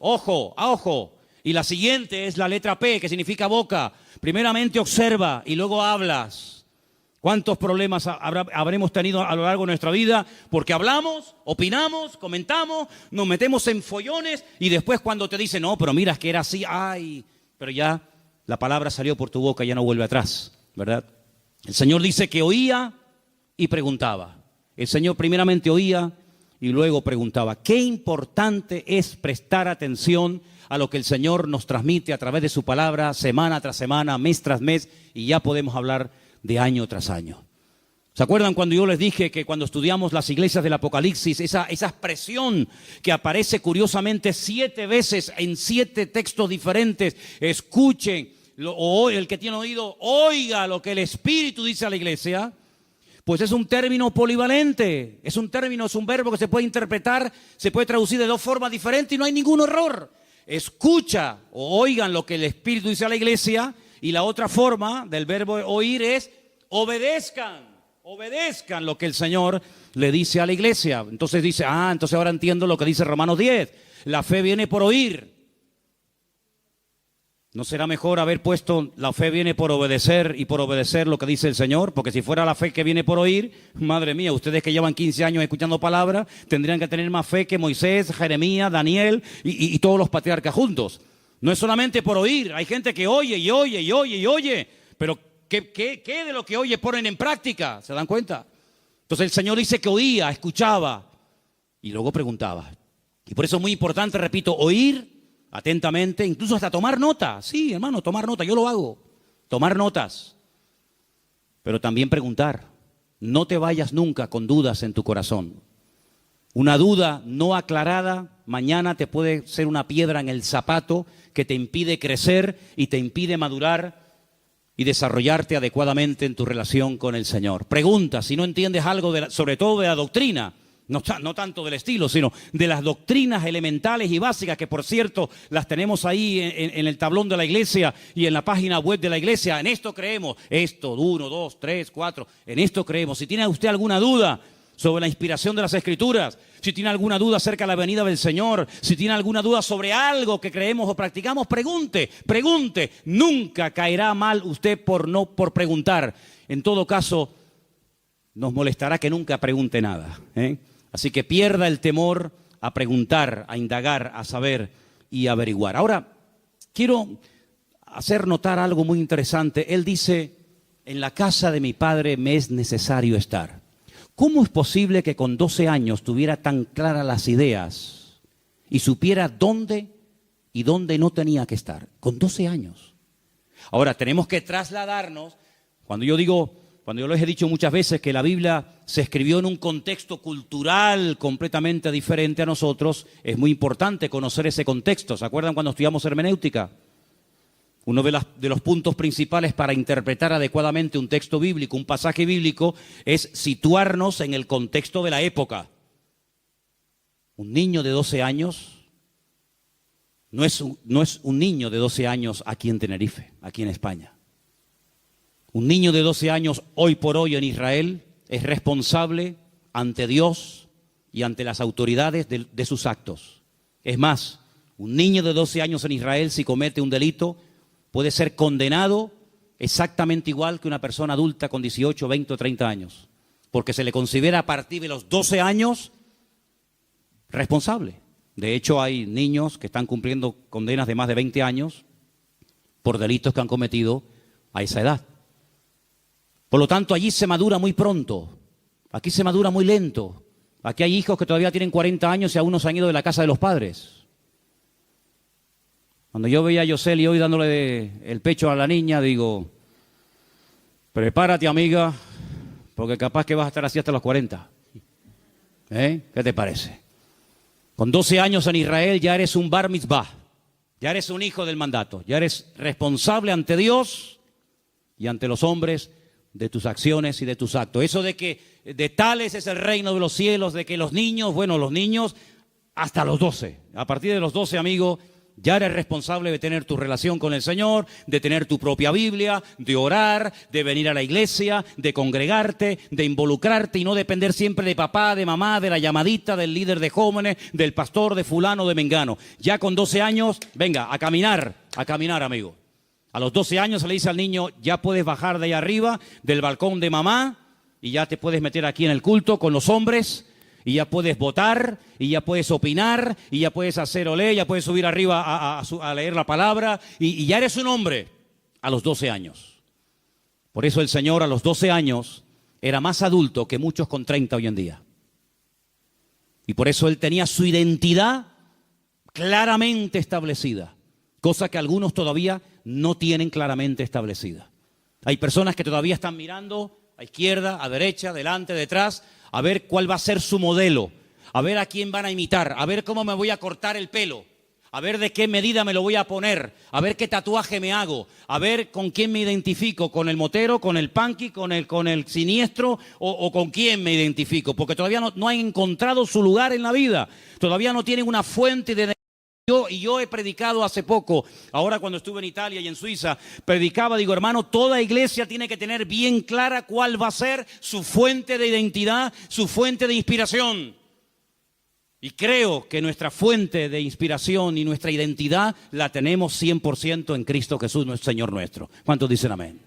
ojo, a ojo. Y la siguiente es la letra P, que significa boca. Primeramente observa y luego hablas. ¿Cuántos problemas habremos tenido a lo largo de nuestra vida? Porque hablamos, opinamos, comentamos, nos metemos en follones y después cuando te dicen, no, pero mira, es que era así, ay, pero ya la palabra salió por tu boca y ya no vuelve atrás, ¿verdad? El Señor dice que oía y preguntaba. El Señor primeramente oía y luego preguntaba. Qué importante es prestar atención a lo que el Señor nos transmite a través de su palabra, semana tras semana, mes tras mes, y ya podemos hablar de año tras año. ¿Se acuerdan cuando yo les dije que cuando estudiamos las iglesias del Apocalipsis, esa expresión que aparece curiosamente 7 veces en 7 textos diferentes, escuchen, o el que tiene oído, oiga lo que el Espíritu dice a la iglesia? Pues es un término polivalente, es un verbo que se puede interpretar, se puede traducir de 2 formas diferentes y no hay ningún error. Escucha o oigan lo que el Espíritu dice a la iglesia. Y la otra forma del verbo oír es obedezcan lo que el Señor le dice a la iglesia. Entonces dice, entonces ahora entiendo lo que dice Romanos 10. La fe viene por oír. ¿No será mejor haber puesto la fe viene por obedecer y por obedecer lo que dice el Señor? Porque si fuera la fe que viene por oír, madre mía, ustedes que llevan 15 años escuchando palabra, tendrían que tener más fe que Moisés, Jeremías, Daniel y todos los patriarcas juntos. No es solamente por oír, hay gente que oye y oye y oye y oye, pero ¿qué de lo que oye ponen en práctica? ¿Se dan cuenta? Entonces el Señor dice que oía, escuchaba y luego preguntaba. Y por eso es muy importante, repito, oír atentamente, incluso hasta tomar nota. Sí, hermano, tomar nota, yo lo hago. Tomar notas. Pero también preguntar. No te vayas nunca con dudas en tu corazón. Una duda no aclarada mañana te puede ser una piedra en el zapato que te impide crecer y te impide madurar y desarrollarte adecuadamente en tu relación con el Señor. Pregunta si no entiendes algo, sobre todo de la doctrina. No tanto del estilo, sino de las doctrinas elementales y básicas, que por cierto las tenemos ahí en el tablón de la iglesia y en la página web de la iglesia. En esto creemos, esto, 1, 2, 3, 4, en esto creemos. Si tiene usted alguna duda sobre la inspiración de las Escrituras, si tiene alguna duda acerca de la venida del Señor, si tiene alguna duda sobre algo que creemos o practicamos, pregunte. Nunca caerá mal usted por preguntar. En todo caso, nos molestará que nunca pregunte nada, ¿eh? Así que pierda el temor a preguntar, a indagar, a saber y a averiguar. Ahora, quiero hacer notar algo muy interesante. Él dice, en la casa de mi padre me es necesario estar. ¿Cómo es posible que con 12 años tuviera tan claras las ideas y supiera dónde y dónde no tenía que estar? Con 12 años. Ahora, tenemos que trasladarnos, cuando yo les he dicho muchas veces que la Biblia se escribió en un contexto cultural completamente diferente a nosotros, es muy importante conocer ese contexto. ¿Se acuerdan cuando estudiamos hermenéutica? Uno de los puntos principales para interpretar adecuadamente un texto bíblico, un pasaje bíblico, es situarnos en el contexto de la época. Un niño de 12 años no es un niño de 12 años aquí en Tenerife, aquí en España. Un niño de 12 años hoy por hoy en Israel es responsable ante Dios y ante las autoridades de sus actos. Es más, un niño de 12 años en Israel, si comete un delito, puede ser condenado exactamente igual que una persona adulta con 18, 20 o 30 años, porque se le considera a partir de los 12 años responsable. De hecho, hay niños que están cumpliendo condenas de más de 20 años por delitos que han cometido a esa edad. Por lo tanto, allí se madura muy pronto, aquí se madura muy lento. Aquí hay hijos que todavía tienen 40 años y aún no se han ido de la casa de los padres. Cuando yo veía a Yoseli hoy dándole el pecho a la niña, digo, prepárate, amiga, porque capaz que vas a estar así hasta los 40. ¿Qué te parece? Con 12 años en Israel ya eres un bar mitzvah, ya eres un hijo del mandato, ya eres responsable ante Dios y ante los hombres de tus acciones y de tus actos. Eso de que de tales es el reino de los cielos, de que los niños hasta los 12. A partir de los 12, amigo, ya eres responsable de tener tu relación con el Señor, de tener tu propia Biblia, de orar, de venir a la iglesia, de congregarte, de involucrarte y no depender siempre de papá, de mamá, de la llamadita, del líder de jóvenes, del pastor, de fulano, de mengano. Ya con 12 años, venga, a caminar, amigo. A los 12 años se le dice al niño, ya puedes bajar de ahí arriba, del balcón de mamá, y ya te puedes meter aquí en el culto con los hombres, y ya puedes votar, y ya puedes opinar, y ya puedes hacer olé, ya puedes subir arriba a leer la palabra, y ya eres un hombre a los 12 años. Por eso el Señor a los 12 años era más adulto que muchos con 30 hoy en día. Y por eso Él tenía su identidad claramente establecida, cosa que algunos todavía no tienen claramente establecida. Hay personas que todavía están mirando a izquierda, a derecha, adelante, detrás, a ver cuál va a ser su modelo, a ver a quién van a imitar, a ver cómo me voy a cortar el pelo, a ver de qué medida me lo voy a poner, a ver qué tatuaje me hago, a ver con quién me identifico, con el motero, con el punky, con el siniestro o con quién me identifico, porque todavía no han encontrado su lugar en la vida, todavía no tienen una fuente de... Yo he predicado hace poco, ahora cuando estuve en Italia y en Suiza, predicaba, digo, hermano, toda iglesia tiene que tener bien clara cuál va a ser su fuente de identidad, su fuente de inspiración. Y creo que nuestra fuente de inspiración y nuestra identidad la tenemos 100% en Cristo Jesús, nuestro Señor nuestro. ¿Cuántos dicen amén?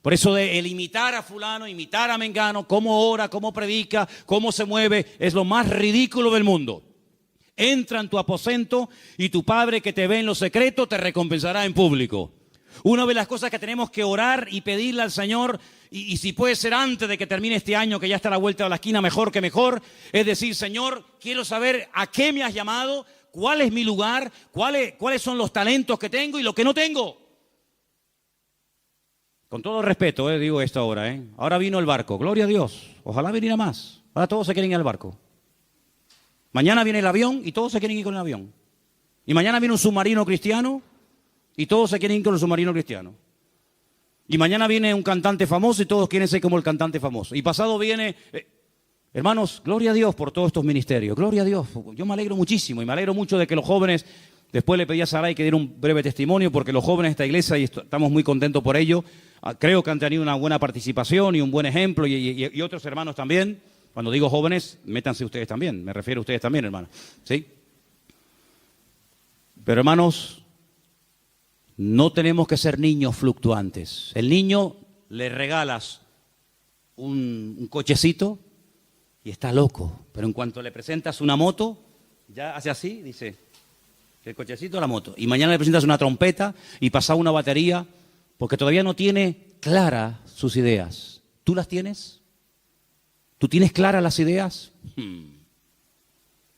Por eso de el imitar a fulano, imitar a mengano, cómo ora, cómo predica, cómo se mueve, es lo más ridículo del mundo. Entra en tu aposento y tu Padre que te ve en lo secreto te recompensará en público. Una de las cosas que tenemos que orar y pedirle al Señor, y si puede ser antes de que termine este año, que ya está a la vuelta de la esquina, mejor que mejor, es decir, Señor, quiero saber a qué me has llamado, cuál es mi lugar, cuáles son los talentos que tengo y lo que no tengo. Con todo respeto, digo esto ahora. Ahora vino el barco, gloria a Dios, ojalá viniera más. Ahora todos se quieren ir al barco. Mañana viene el avión y todos se quieren ir con el avión. Y mañana viene un submarino cristiano y todos se quieren ir con el submarino cristiano. Y mañana viene un cantante famoso y todos quieren ser como el cantante famoso. Y pasado viene... hermanos, gloria a Dios por todos estos ministerios. Gloria a Dios. Yo me alegro muchísimo y me alegro mucho de que los jóvenes... Después le pedí a Saray que diera un breve testimonio porque los jóvenes de esta iglesia, y estamos muy contentos por ello, creo que han tenido una buena participación y un buen ejemplo y otros hermanos también. Cuando digo jóvenes, métanse ustedes también. Me refiero a ustedes también, hermanos. ¿Sí? Pero hermanos... No tenemos que ser niños fluctuantes. El niño le regalas un cochecito y está loco. Pero en cuanto le presentas una moto, ya hace así, dice, el cochecito, la moto. Y mañana le presentas una trompeta y pasa una batería, porque todavía no tiene claras sus ideas. ¿Tú las tienes? ¿Tú tienes claras las ideas?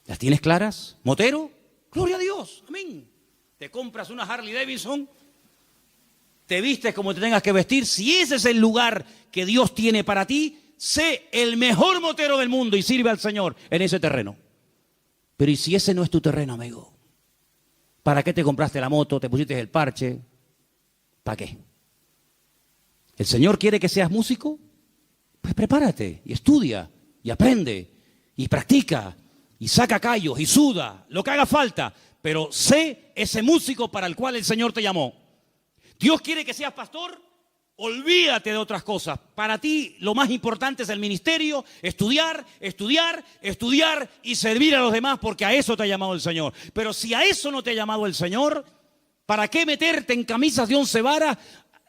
¿Las tienes claras? ¿Motero? Gloria a Dios, amén. Te compras una Harley Davidson, te vistes como te tengas que vestir. Si ese es el lugar que Dios tiene para ti, sé el mejor motero del mundo y sirve al Señor en ese terreno. Pero ¿y si ese no es tu terreno, amigo? ¿Para qué te compraste la moto? ¿Te pusiste el parche? ¿Para qué? ¿El Señor quiere que seas músico? Pues prepárate y estudia y aprende y practica y saca callos y suda, lo que haga falta. Pero sé ese músico para el cual el Señor te llamó. Dios quiere que seas pastor, olvídate de otras cosas. Para ti lo más importante es el ministerio, estudiar, estudiar, estudiar y servir a los demás porque a eso te ha llamado el Señor. Pero si a eso no te ha llamado el Señor, ¿para qué meterte en camisas de 11 varas,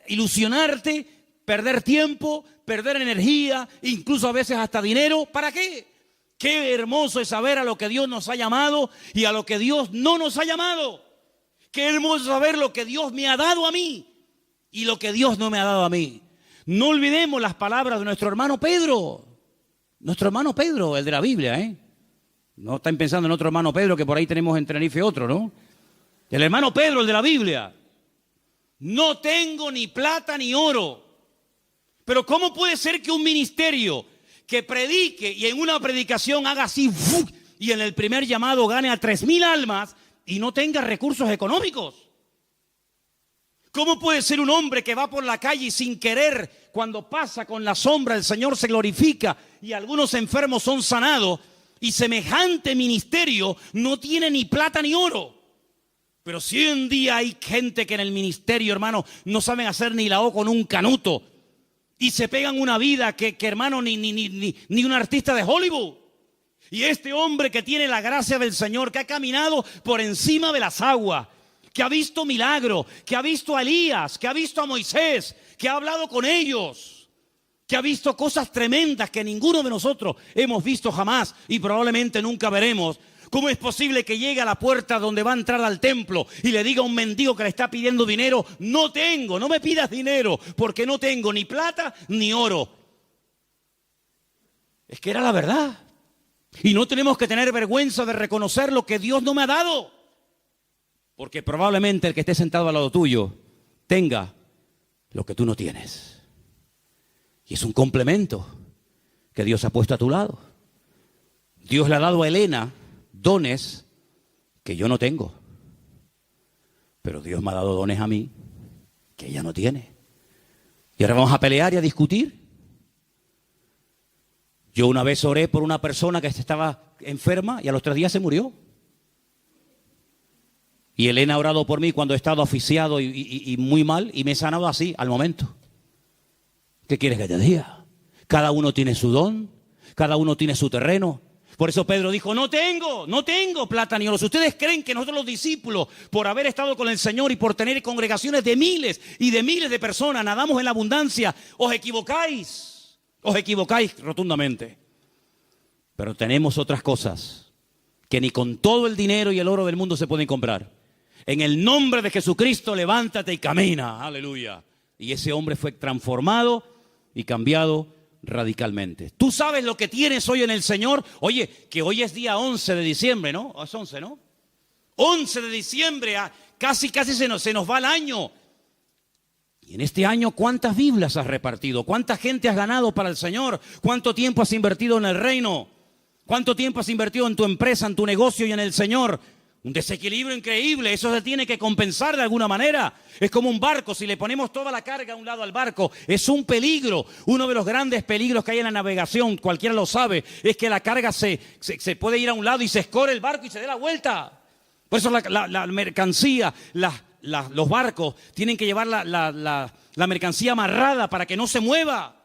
ilusionarte, perder tiempo, perder energía, incluso a veces hasta dinero? ¿Para qué? Qué hermoso es saber a lo que Dios nos ha llamado y a lo que Dios no nos ha llamado. Qué hermoso saber lo que Dios me ha dado a mí y lo que Dios no me ha dado a mí. No olvidemos las palabras de nuestro hermano Pedro. Nuestro hermano Pedro, el de la Biblia, No están pensando en otro hermano Pedro que por ahí tenemos en Tenerife otro, ¿no? El hermano Pedro, el de la Biblia. No tengo ni plata ni oro. Pero ¿cómo puede ser que un ministerio que predique y en una predicación haga así y en el primer llamado gane a 3,000 almas y no tenga recursos económicos? ¿Cómo puede ser un hombre que va por la calle y sin querer, cuando pasa con la sombra, el Señor se glorifica y algunos enfermos son sanados y semejante ministerio no tiene ni plata ni oro? Pero si hoy en día hay gente que en el ministerio, hermano, no saben hacer ni la O con un canuto, y se pegan una vida que hermano, ni un artista de Hollywood. Y este hombre que tiene la gracia del Señor, que ha caminado por encima de las aguas, que ha visto milagros, que ha visto a Elías, que ha visto a Moisés, que ha hablado con ellos, que ha visto cosas tremendas que ninguno de nosotros hemos visto jamás y probablemente nunca veremos. ¿Cómo es posible que llegue a la puerta donde va a entrar al templo y le diga a un mendigo que le está pidiendo dinero: no tengo, no me pidas dinero porque no tengo ni plata ni oro? Es que era la verdad. Y no tenemos que tener vergüenza de reconocer lo que Dios no me ha dado. Porque probablemente el que esté sentado al lado tuyo tenga lo que tú no tienes. Y es un complemento que Dios ha puesto a tu lado. Dios le ha dado a Elena dones que yo no tengo. Pero Dios me ha dado dones a mí que ella no tiene. Y ahora vamos a pelear y a discutir. Yo una vez oré por una persona que estaba enferma y a los 3 días se murió. Y Elena ha orado por mí cuando he estado asfixiado y muy mal y me he sanado así, al momento. ¿Qué quieres que te diga? Cada uno tiene su don, cada uno tiene su terreno. Por eso Pedro dijo, no tengo plata ni oro. Si ustedes creen que nosotros los discípulos, por haber estado con el Señor y por tener congregaciones de miles y de miles de personas, nadamos en la abundancia, os equivocáis rotundamente. Pero tenemos otras cosas que ni con todo el dinero y el oro del mundo se pueden comprar. En el nombre de Jesucristo, levántate y camina. Aleluya. Y ese hombre fue transformado y cambiado radicalmente. Tú sabes lo que tienes hoy en el Señor. Oye, que hoy es día 11 de diciembre, ¿no? Es 11, ¿no? 11 de diciembre, casi se nos va el año. Y en este año, ¿cuántas Biblias has repartido? ¿Cuánta gente has ganado para el Señor? ¿Cuánto tiempo has invertido en el reino? ¿Cuánto tiempo has invertido en tu empresa, en tu negocio y en el Señor? Un desequilibrio increíble, eso se tiene que compensar de alguna manera. Es como un barco, si le ponemos toda la carga a un lado al barco, es un peligro. Uno de los grandes peligros que hay en la navegación, cualquiera lo sabe, es que la carga se puede ir a un lado y se escore el barco y se dé la vuelta. Por eso la mercancía, los barcos tienen que llevar la mercancía amarrada para que no se mueva.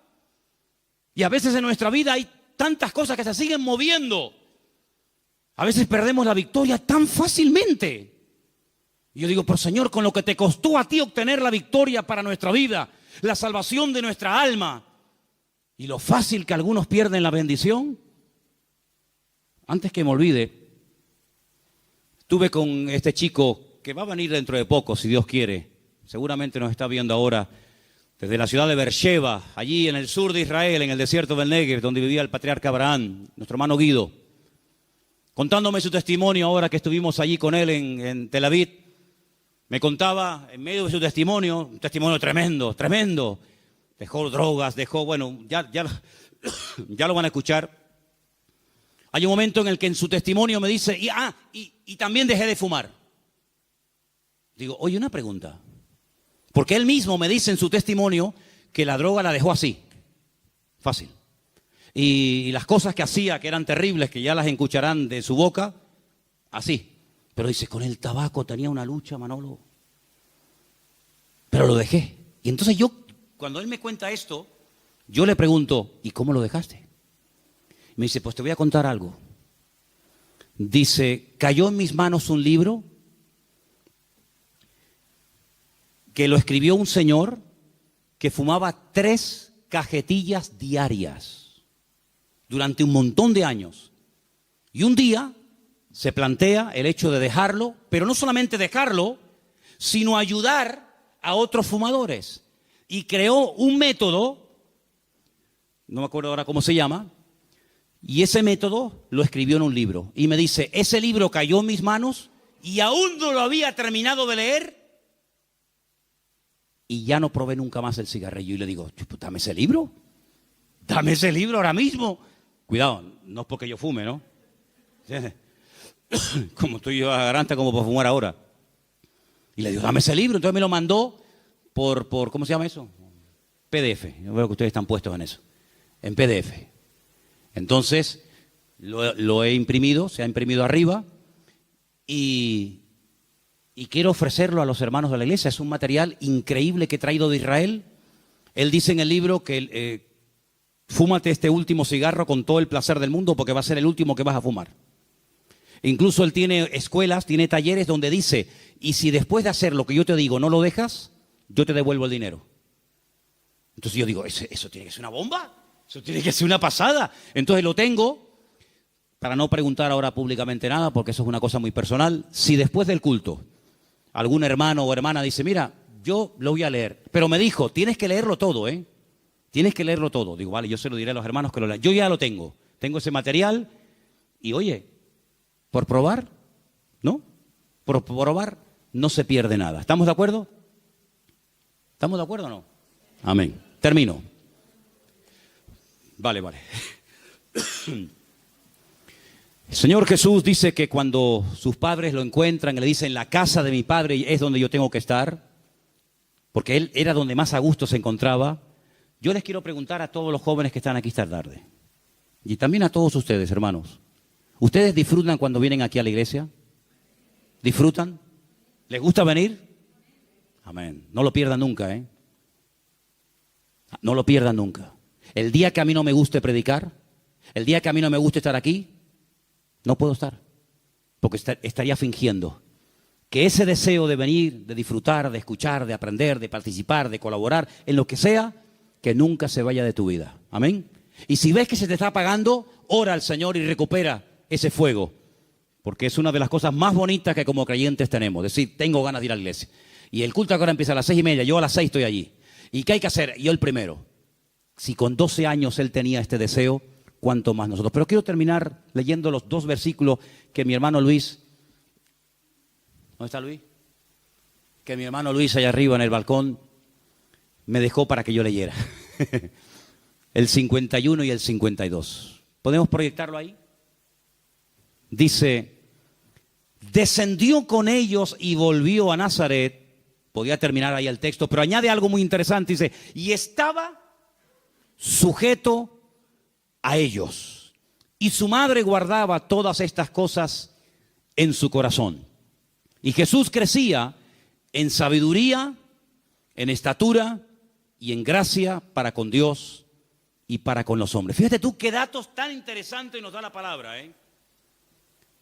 Y a veces en nuestra vida hay tantas cosas que se siguen moviendo. A veces perdemos la victoria tan fácilmente. Y yo digo, pero Señor, con lo que te costó a ti obtener la victoria para nuestra vida, la salvación de nuestra alma, y lo fácil que algunos pierden la bendición. Antes que me olvide, estuve con este chico que va a venir dentro de poco, si Dios quiere. Seguramente nos está viendo ahora desde la ciudad de Beersheba, allí en el sur de Israel, en el desierto del Negev, donde vivía el patriarca Abraham, nuestro hermano Guido. Contándome su testimonio ahora que estuvimos allí con él en Tel Aviv, me contaba en medio de su testimonio, un testimonio tremendo. Dejó drogas, bueno, ya lo van a escuchar. Hay un momento en el que en su testimonio me dice, y también dejé de fumar. Digo, oye, una pregunta. Porque él mismo me dice en su testimonio que la droga la dejó así, fácil. Y las cosas que hacía, que eran terribles, que ya las escucharán de su boca, así. Pero dice, con el tabaco tenía una lucha, Manolo. Pero lo dejé. Y entonces cuando él me cuenta esto, yo le pregunto, ¿y cómo lo dejaste? Me dice, pues te voy a contar algo. Dice, cayó en mis manos un libro que lo escribió un señor que fumaba 3 cajetillas diarias durante un montón de años. Y un día se plantea el hecho de dejarlo, pero no solamente dejarlo, sino ayudar a otros fumadores. Y creó un método, no me acuerdo ahora cómo se llama, y ese método lo escribió en un libro. Y me dice, ese libro cayó en mis manos y aún no lo había terminado de leer y ya no probé nunca más el cigarrillo. Y le digo, dame ese libro ahora mismo. Cuidado, no es porque yo fume, ¿no? Como estoy yo a garanta como para fumar ahora. Y le digo, dame ese libro. Entonces me lo mandó por ¿cómo se llama eso? PDF. Yo veo que ustedes están puestos en eso. En PDF. Entonces, lo he imprimido, se ha imprimido arriba y quiero ofrecerlo a los hermanos de la iglesia. Es un material increíble que he traído de Israel. Él dice en el libro que fúmate este último cigarro con todo el placer del mundo porque va a ser el último que vas a fumar. Incluso él tiene escuelas, tiene talleres donde dice, y si después de hacer lo que yo te digo no lo dejas, yo te devuelvo el dinero. Entonces yo digo, ¿eso tiene que ser una bomba? ¿Eso tiene que ser una pasada? Entonces lo tengo, para no preguntar ahora públicamente nada, porque eso es una cosa muy personal. Si después del culto algún hermano o hermana dice, mira, yo lo voy a leer, pero me dijo, tienes que leerlo todo, ¿eh? Tienes que leerlo todo. Digo, vale, yo se lo diré a los hermanos que lo lean. Yo ya lo tengo. Tengo ese material y, oye, por probar, ¿no? Por probar no se pierde nada. ¿Estamos de acuerdo? ¿Estamos de acuerdo o no? Amén. Termino. Vale. El Señor Jesús dice que cuando sus padres lo encuentran, le dicen, la casa de mi padre es donde yo tengo que estar, porque él era donde más a gusto se encontraba. Yo les quiero preguntar a todos los jóvenes que están aquí esta tarde, y también a todos ustedes, hermanos, ¿ustedes disfrutan cuando vienen aquí a la iglesia? ¿Disfrutan? ¿Les gusta venir? Amén. No lo pierdan nunca, ¿eh? No lo pierdan nunca. El día que a mí no me guste predicar, el día que a mí no me guste estar aquí, No puedo estar, porque estaría fingiendo. Que ese deseo de venir, de disfrutar, de escuchar, de aprender, de participar, de colaborar, en lo que sea, que nunca se vaya de tu vida. Amén. Y si ves que se te está apagando, ora al Señor y recupera ese fuego. Porque es una de las cosas más bonitas que como creyentes tenemos. Decir, tengo ganas de ir a la iglesia. Y el culto ahora empieza a las 6:30, yo a las 6 estoy allí. ¿Y qué hay que hacer? Yo el primero. Si con 12 años él tenía este deseo, ¿cuánto más nosotros? Pero quiero terminar leyendo los 2 versículos que mi hermano Luis... ¿Dónde está Luis? Que mi hermano Luis allá arriba en el balcón me dejó para que yo leyera. El 51 y el 52. ¿Podemos proyectarlo ahí? Dice, descendió con ellos y volvió a Nazaret. Podía terminar ahí el texto, pero añade algo muy interesante. Dice, y estaba sujeto a ellos. Y su madre guardaba todas estas cosas en su corazón. Y Jesús crecía en sabiduría, en estatura y en gracia para con Dios y para con los hombres. Fíjate tú qué datos tan interesantes nos da la palabra, ¿eh?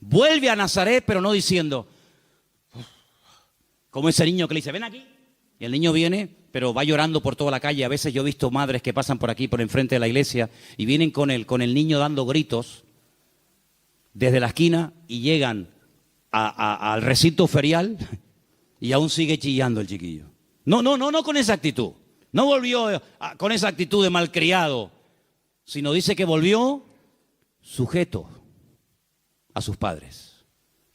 Vuelve a Nazaret, pero no diciendo, como ese niño que le dice, ven aquí. Y el niño viene, pero va llorando por toda la calle. A veces yo he visto madres que pasan por aquí, por enfrente de la iglesia, y vienen con el niño dando gritos desde la esquina y llegan al recinto ferial y aún sigue chillando el chiquillo. No con esa actitud. No volvió con esa actitud de malcriado, sino dice que volvió sujeto a sus padres.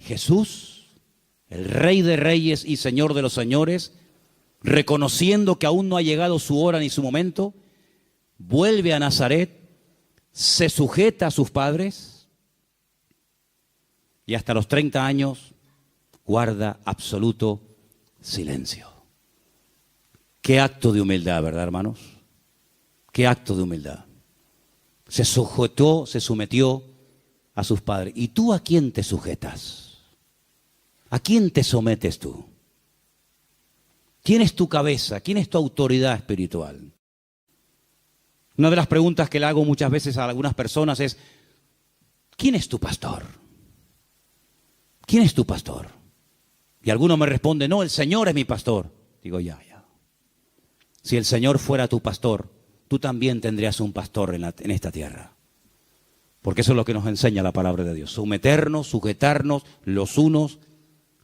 Jesús, el Rey de Reyes y Señor de los Señores, reconociendo que aún no ha llegado su hora ni su momento, vuelve a Nazaret, se sujeta a sus padres, y hasta los 30 años guarda absoluto silencio. Qué acto de humildad, ¿verdad, hermanos? Qué acto de humildad. Se sujetó, se sometió a sus padres. ¿Y tú a quién te sujetas? ¿A quién te sometes tú? ¿Quién es tu cabeza? ¿Quién es tu autoridad espiritual? Una de las preguntas que le hago muchas veces a algunas personas es, ¿quién es tu pastor? ¿Quién es tu pastor? Y alguno me responde, no, el Señor es mi pastor. Digo, ya. Si el Señor fuera tu pastor, tú también tendrías un pastor en esta tierra. Porque eso es lo que nos enseña la palabra de Dios. Someternos, sujetarnos los unos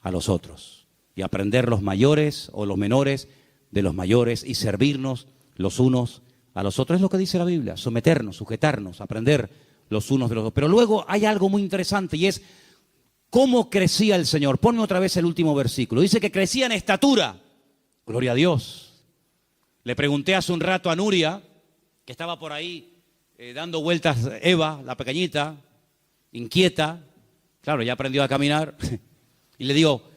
a los otros. Y aprender los mayores o los menores de los mayores y servirnos los unos a los otros. Es lo que dice la Biblia, someternos, sujetarnos, aprender los unos de los otros. Pero luego hay algo muy interesante y es cómo crecía el Señor. Ponme otra vez el último versículo. Dice que crecía en estatura. Gloria a Dios. Le pregunté hace un rato a Nuria, que estaba por ahí dando vueltas, Eva, la pequeñita, inquieta. Claro, ya aprendió a caminar. Y le digo,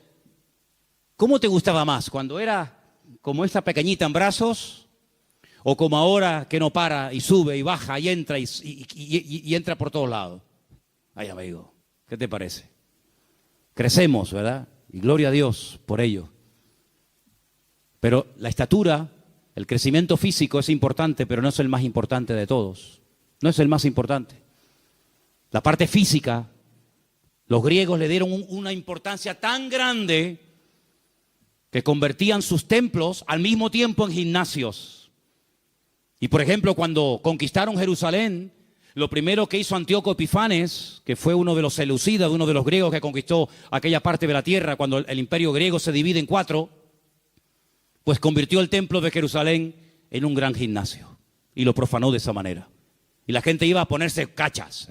¿cómo te gustaba más? ¿Cuando era como esta pequeñita en brazos? ¿O como ahora que no para y sube y baja y entra y entra por todos lados? Ay, amigo, ¿qué te parece? Crecemos, ¿verdad? Y gloria a Dios por ello. Pero la estatura, el crecimiento físico es importante, pero no es el más importante de todos. No es el más importante. La parte física, los griegos le dieron una importancia tan grande que convertían sus templos al mismo tiempo en gimnasios. Y por ejemplo, cuando conquistaron Jerusalén, lo primero que hizo Antíoco Epifanes, que fue uno de los seleucidas, uno de los griegos que conquistó aquella parte de la tierra, cuando el imperio griego se divide en 4, pues convirtió el templo de Jerusalén en un gran gimnasio y lo profanó de esa manera. Y la gente iba a ponerse cachas,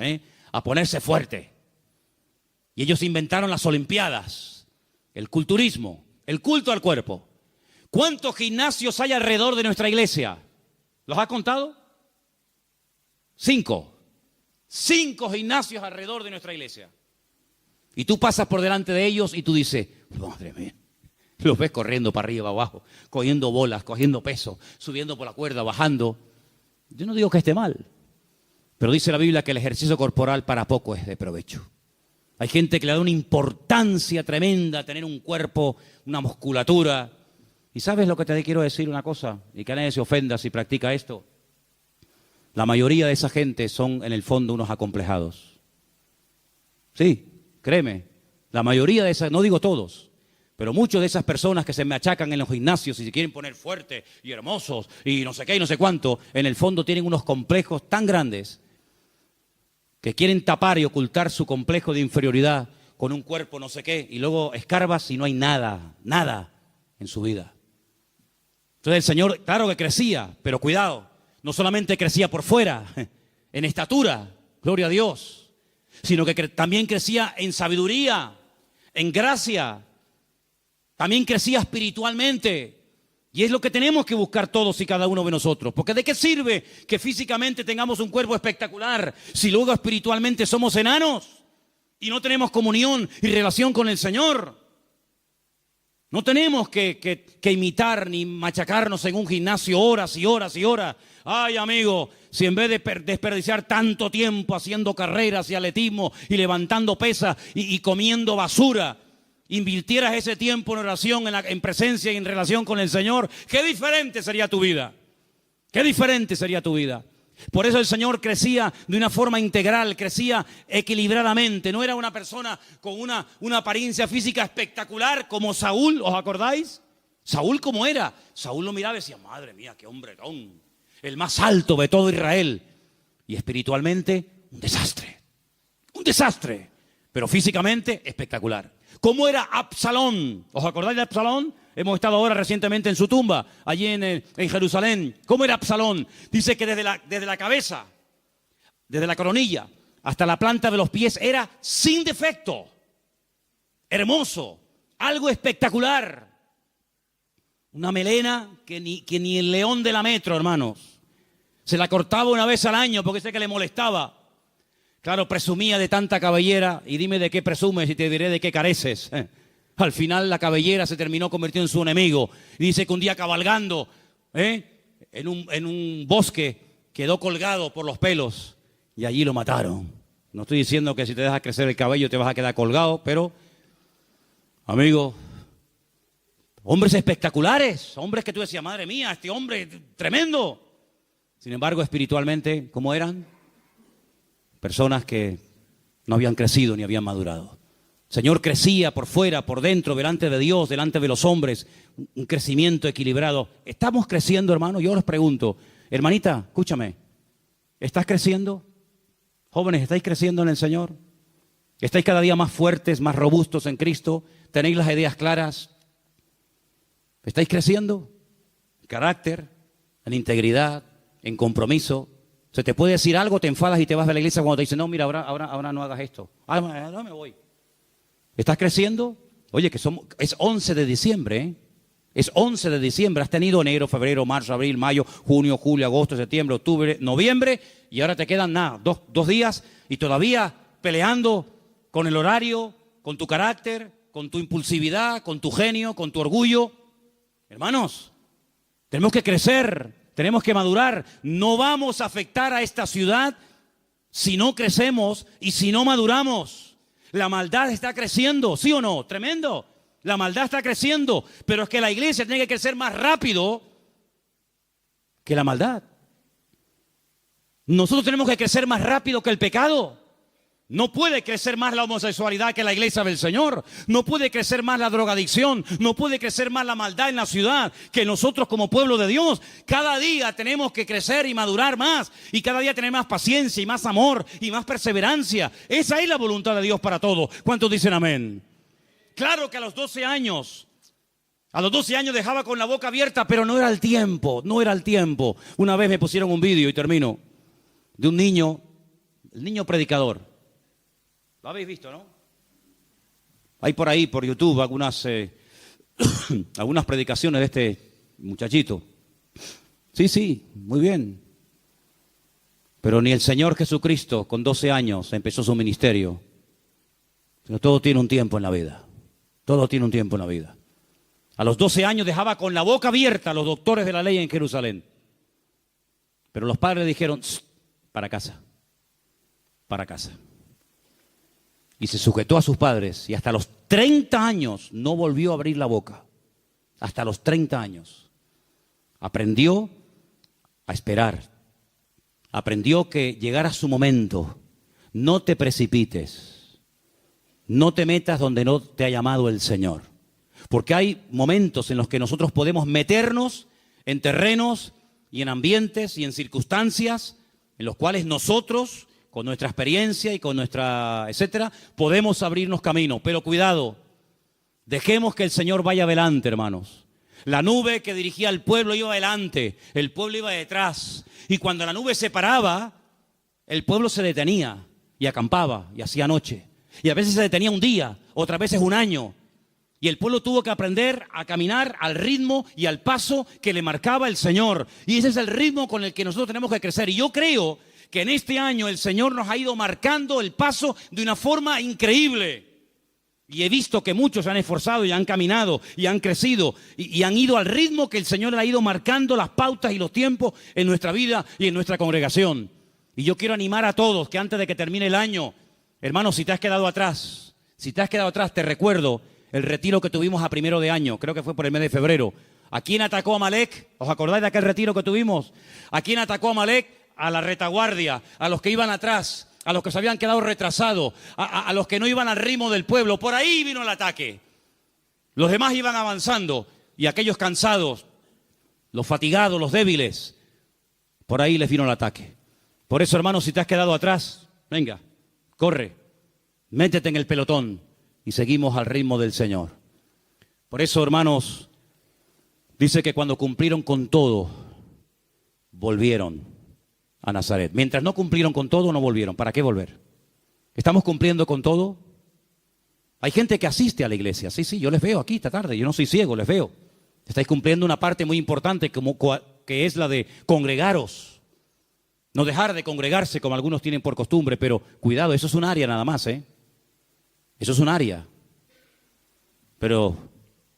a ponerse fuerte. Y ellos inventaron las olimpiadas, el culturismo, el culto al cuerpo. ¿Cuántos gimnasios hay alrededor de nuestra iglesia? ¿Los has contado? 5. 5 gimnasios alrededor de nuestra iglesia. Y tú pasas por delante de ellos y tú dices, madre mía. Los ves corriendo para arriba, abajo, cogiendo bolas, cogiendo peso, subiendo por la cuerda, bajando. Yo no digo que esté mal, pero dice la Biblia que el ejercicio corporal para poco es de provecho. Hay gente que le da una importancia tremenda a tener un cuerpo, una musculatura. ¿Y sabes lo que te quiero decir una cosa? Y que nadie se ofenda si practica esto. La mayoría de esa gente son en el fondo unos acomplejados. Sí, créeme, la mayoría de esas, no digo todos, pero muchas de esas personas que se me achacan en los gimnasios y se quieren poner fuertes y hermosos y no sé qué y no sé cuánto, en el fondo tienen unos complejos tan grandes que quieren tapar y ocultar su complejo de inferioridad con un cuerpo no sé qué, y luego escarbas y no hay nada, nada en su vida. Entonces el Señor, claro que crecía, pero cuidado, no solamente crecía por fuera, en estatura, gloria a Dios, sino que también crecía en sabiduría, en gracia, también crecía espiritualmente. Y es lo que tenemos que buscar todos y cada uno de nosotros. Porque ¿de qué sirve que físicamente tengamos un cuerpo espectacular si luego espiritualmente somos enanos y no tenemos comunión y relación con el Señor? No tenemos que imitar ni machacarnos en un gimnasio horas y horas y horas. Ay, amigo, si en vez de desperdiciar tanto tiempo haciendo carreras y atletismo y levantando pesas y comiendo basura, invirtieras ese tiempo en oración, en presencia y en relación con el Señor, qué diferente sería tu vida. Qué diferente sería tu vida. Por eso el Señor crecía de una forma integral, crecía equilibradamente. No era una persona con una apariencia física espectacular como Saúl, ¿os acordáis? Saúl, ¿cómo era? Saúl lo miraba y decía, madre mía, qué hombretón, el más alto de todo Israel. Y espiritualmente, un desastre, pero físicamente espectacular. ¿Cómo era Absalón? ¿Os acordáis de Absalón? Hemos estado ahora recientemente en su tumba, allí en Jerusalén. ¿Cómo era Absalón? Dice que desde la cabeza, desde la coronilla, hasta la planta de los pies, era sin defecto. Hermoso, algo espectacular. Una melena que ni el león de la metro, hermanos. Se la cortaba una vez al año porque sé que le molestaba. Claro, presumía de tanta cabellera, y dime de qué presumes y te diré de qué careces. Al final la cabellera se terminó convirtiendo en su enemigo. Y dice que un día cabalgando en un bosque quedó colgado por los pelos y allí lo mataron. No estoy diciendo que si te dejas crecer el cabello te vas a quedar colgado, pero, amigo, hombres espectaculares, hombres que tú decías, madre mía, este hombre tremendo. Sin embargo, espiritualmente, ¿cómo eran? Personas que no habían crecido ni habían madurado. El Señor crecía por fuera, por dentro, delante de Dios, delante de los hombres, un crecimiento equilibrado. ¿Estamos creciendo, hermano? Yo les pregunto, hermanita, escúchame, ¿estás creciendo? Jóvenes, ¿estáis creciendo en el Señor? ¿Estáis cada día más fuertes, más robustos en Cristo? ¿Tenéis las ideas claras? ¿Estáis creciendo? En carácter, en integridad, en compromiso. Se te puede decir algo, te enfadas y te vas de la iglesia cuando te dicen, no, mira, ahora no hagas esto. No me voy. ¿Estás creciendo? Oye, es 11 de diciembre, ¿eh? Es 11 de diciembre. Has tenido enero, febrero, marzo, abril, mayo, junio, julio, agosto, septiembre, octubre, noviembre. Y ahora te quedan nada, dos días y todavía peleando con el horario, con tu carácter, con tu impulsividad, con tu genio, con tu orgullo. Hermanos, tenemos que crecer. Tenemos que madurar. No vamos a afectar a esta ciudad si no crecemos y si no maduramos. La maldad está creciendo, ¿sí o no? Tremendo. La maldad está creciendo, pero es que la iglesia tiene que crecer más rápido que la maldad. Nosotros tenemos que crecer más rápido que el pecado. No puede crecer más la homosexualidad que la iglesia del Señor. No puede crecer más la drogadicción. No puede crecer más la maldad en la ciudad que nosotros como pueblo de Dios. Cada día tenemos que crecer y madurar más. Y cada día tener más paciencia y más amor y más perseverancia. Esa es la voluntad de Dios para todos. ¿Cuántos dicen amén? Claro que a los 12 años dejaba con la boca abierta, pero no era el tiempo. Una vez me pusieron un vídeo, y termino, de un niño, el niño predicador. Lo habéis visto, ¿no? Hay por ahí, por YouTube, algunas predicaciones de este muchachito. Sí, muy bien. Pero ni el Señor Jesucristo con 12 años empezó su ministerio. Pero todo tiene un tiempo en la vida. Todo tiene un tiempo en la vida. A los 12 años dejaba con la boca abierta a los doctores de la ley en Jerusalén. Pero los padres le dijeron, para casa. Y se sujetó a sus padres y hasta los 30 años no volvió a abrir la boca. Hasta los 30 años. Aprendió a esperar. Aprendió que llegara su momento. No te precipites. No te metas donde no te ha llamado el Señor. Porque hay momentos en los que nosotros podemos meternos en terrenos y en ambientes y en circunstancias en los cuales nosotros, con nuestra experiencia y con nuestra etcétera, podemos abrirnos camino. Pero cuidado, dejemos que el Señor vaya adelante, hermanos. La nube que dirigía al pueblo iba adelante, el pueblo iba detrás. Y cuando la nube se paraba, el pueblo se detenía y acampaba y hacía noche. Y a veces se detenía un día, otras veces un año. Y el pueblo tuvo que aprender a caminar al ritmo y al paso que le marcaba el Señor. Y ese es el ritmo con el que nosotros tenemos que crecer. Y yo creo que en este año el Señor nos ha ido marcando el paso de una forma increíble. Y he visto que muchos se han esforzado y han caminado y han crecido y han ido al ritmo que el Señor le ha ido marcando las pautas y los tiempos en nuestra vida y en nuestra congregación. Y yo quiero animar a todos que antes de que termine el año, hermanos, si te has quedado atrás, te recuerdo el retiro que tuvimos a primero de año, creo que fue por el mes de febrero. ¿A quién atacó Amalek? ¿Os acordáis de aquel retiro que tuvimos? ¿A quién atacó Amalek? A la retaguardia, a los que iban atrás, a los que se habían quedado retrasados, a los que no iban al ritmo del pueblo. Por ahí vino el ataque. Los demás iban avanzando y aquellos cansados, los fatigados, los débiles, por ahí les vino el ataque. Por eso, hermanos, si te has quedado atrás, venga, corre, métete en el pelotón y seguimos al ritmo del Señor. Por eso, hermanos, dice que cuando cumplieron con todo, volvieron a Nazaret. Mientras no cumplieron con todo, no volvieron. ¿Para qué volver? ¿Estamos cumpliendo con todo? Hay gente que asiste a la iglesia. Sí, yo les veo aquí esta tarde. Yo no soy ciego, les veo. Estáis cumpliendo una parte muy importante que es la de congregaros. No dejar de congregarse como algunos tienen por costumbre, pero cuidado, eso es un área nada más, ¿eh? Eso es un área. Pero,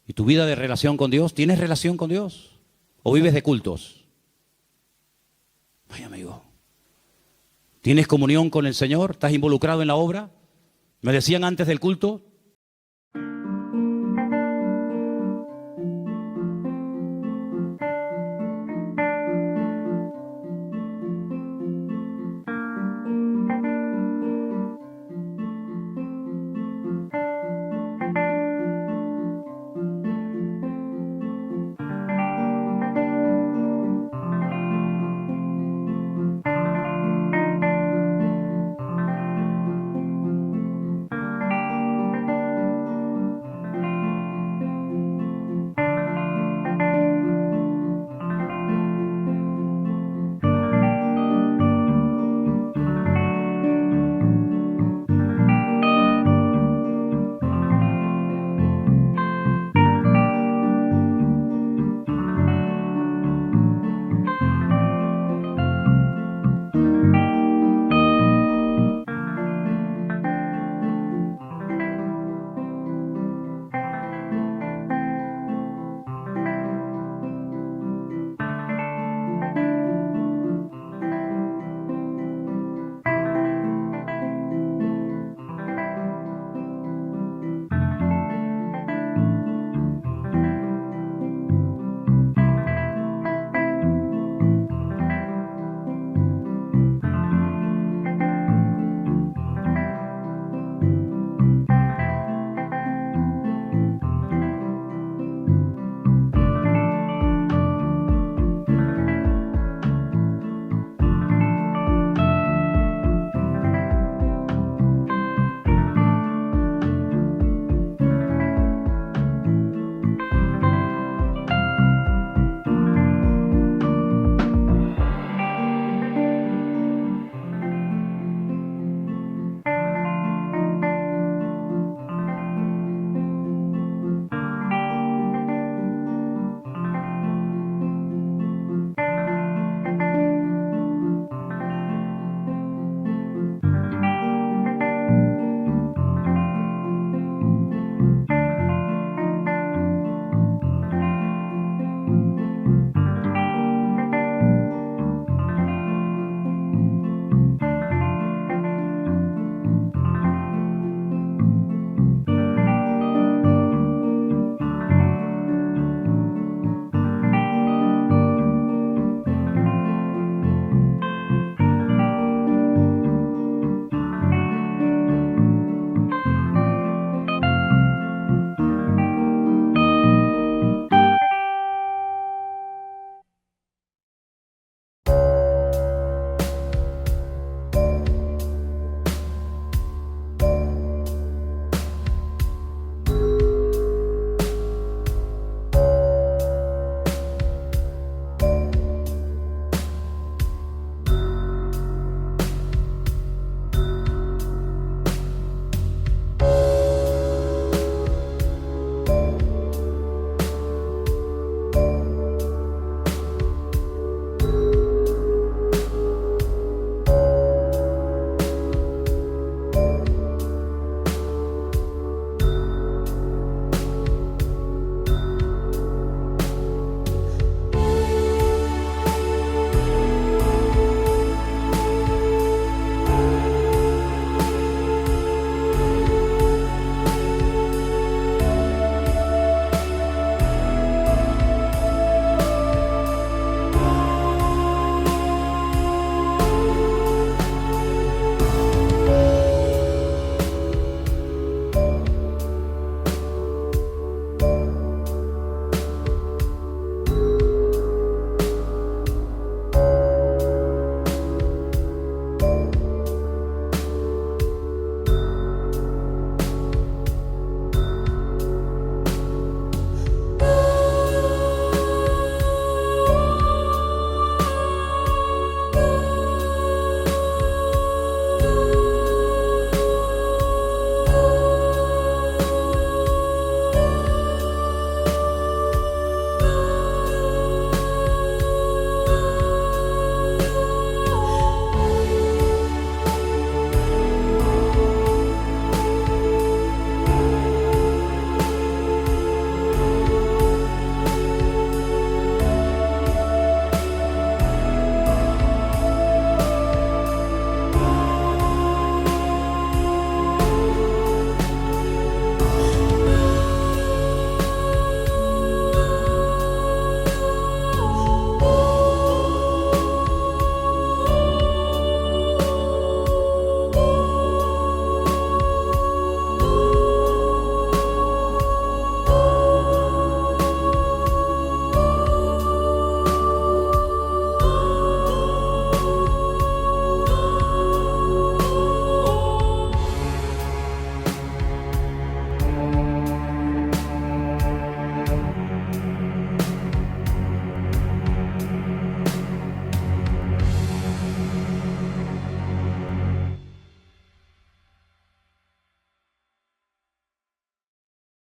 ¿y tu vida de relación con Dios? ¿Tienes relación con Dios? ¿O vives de cultos? Ay, amigo. ¿Tienes comunión con el Señor? ¿Estás involucrado en la obra? Me decían antes del culto,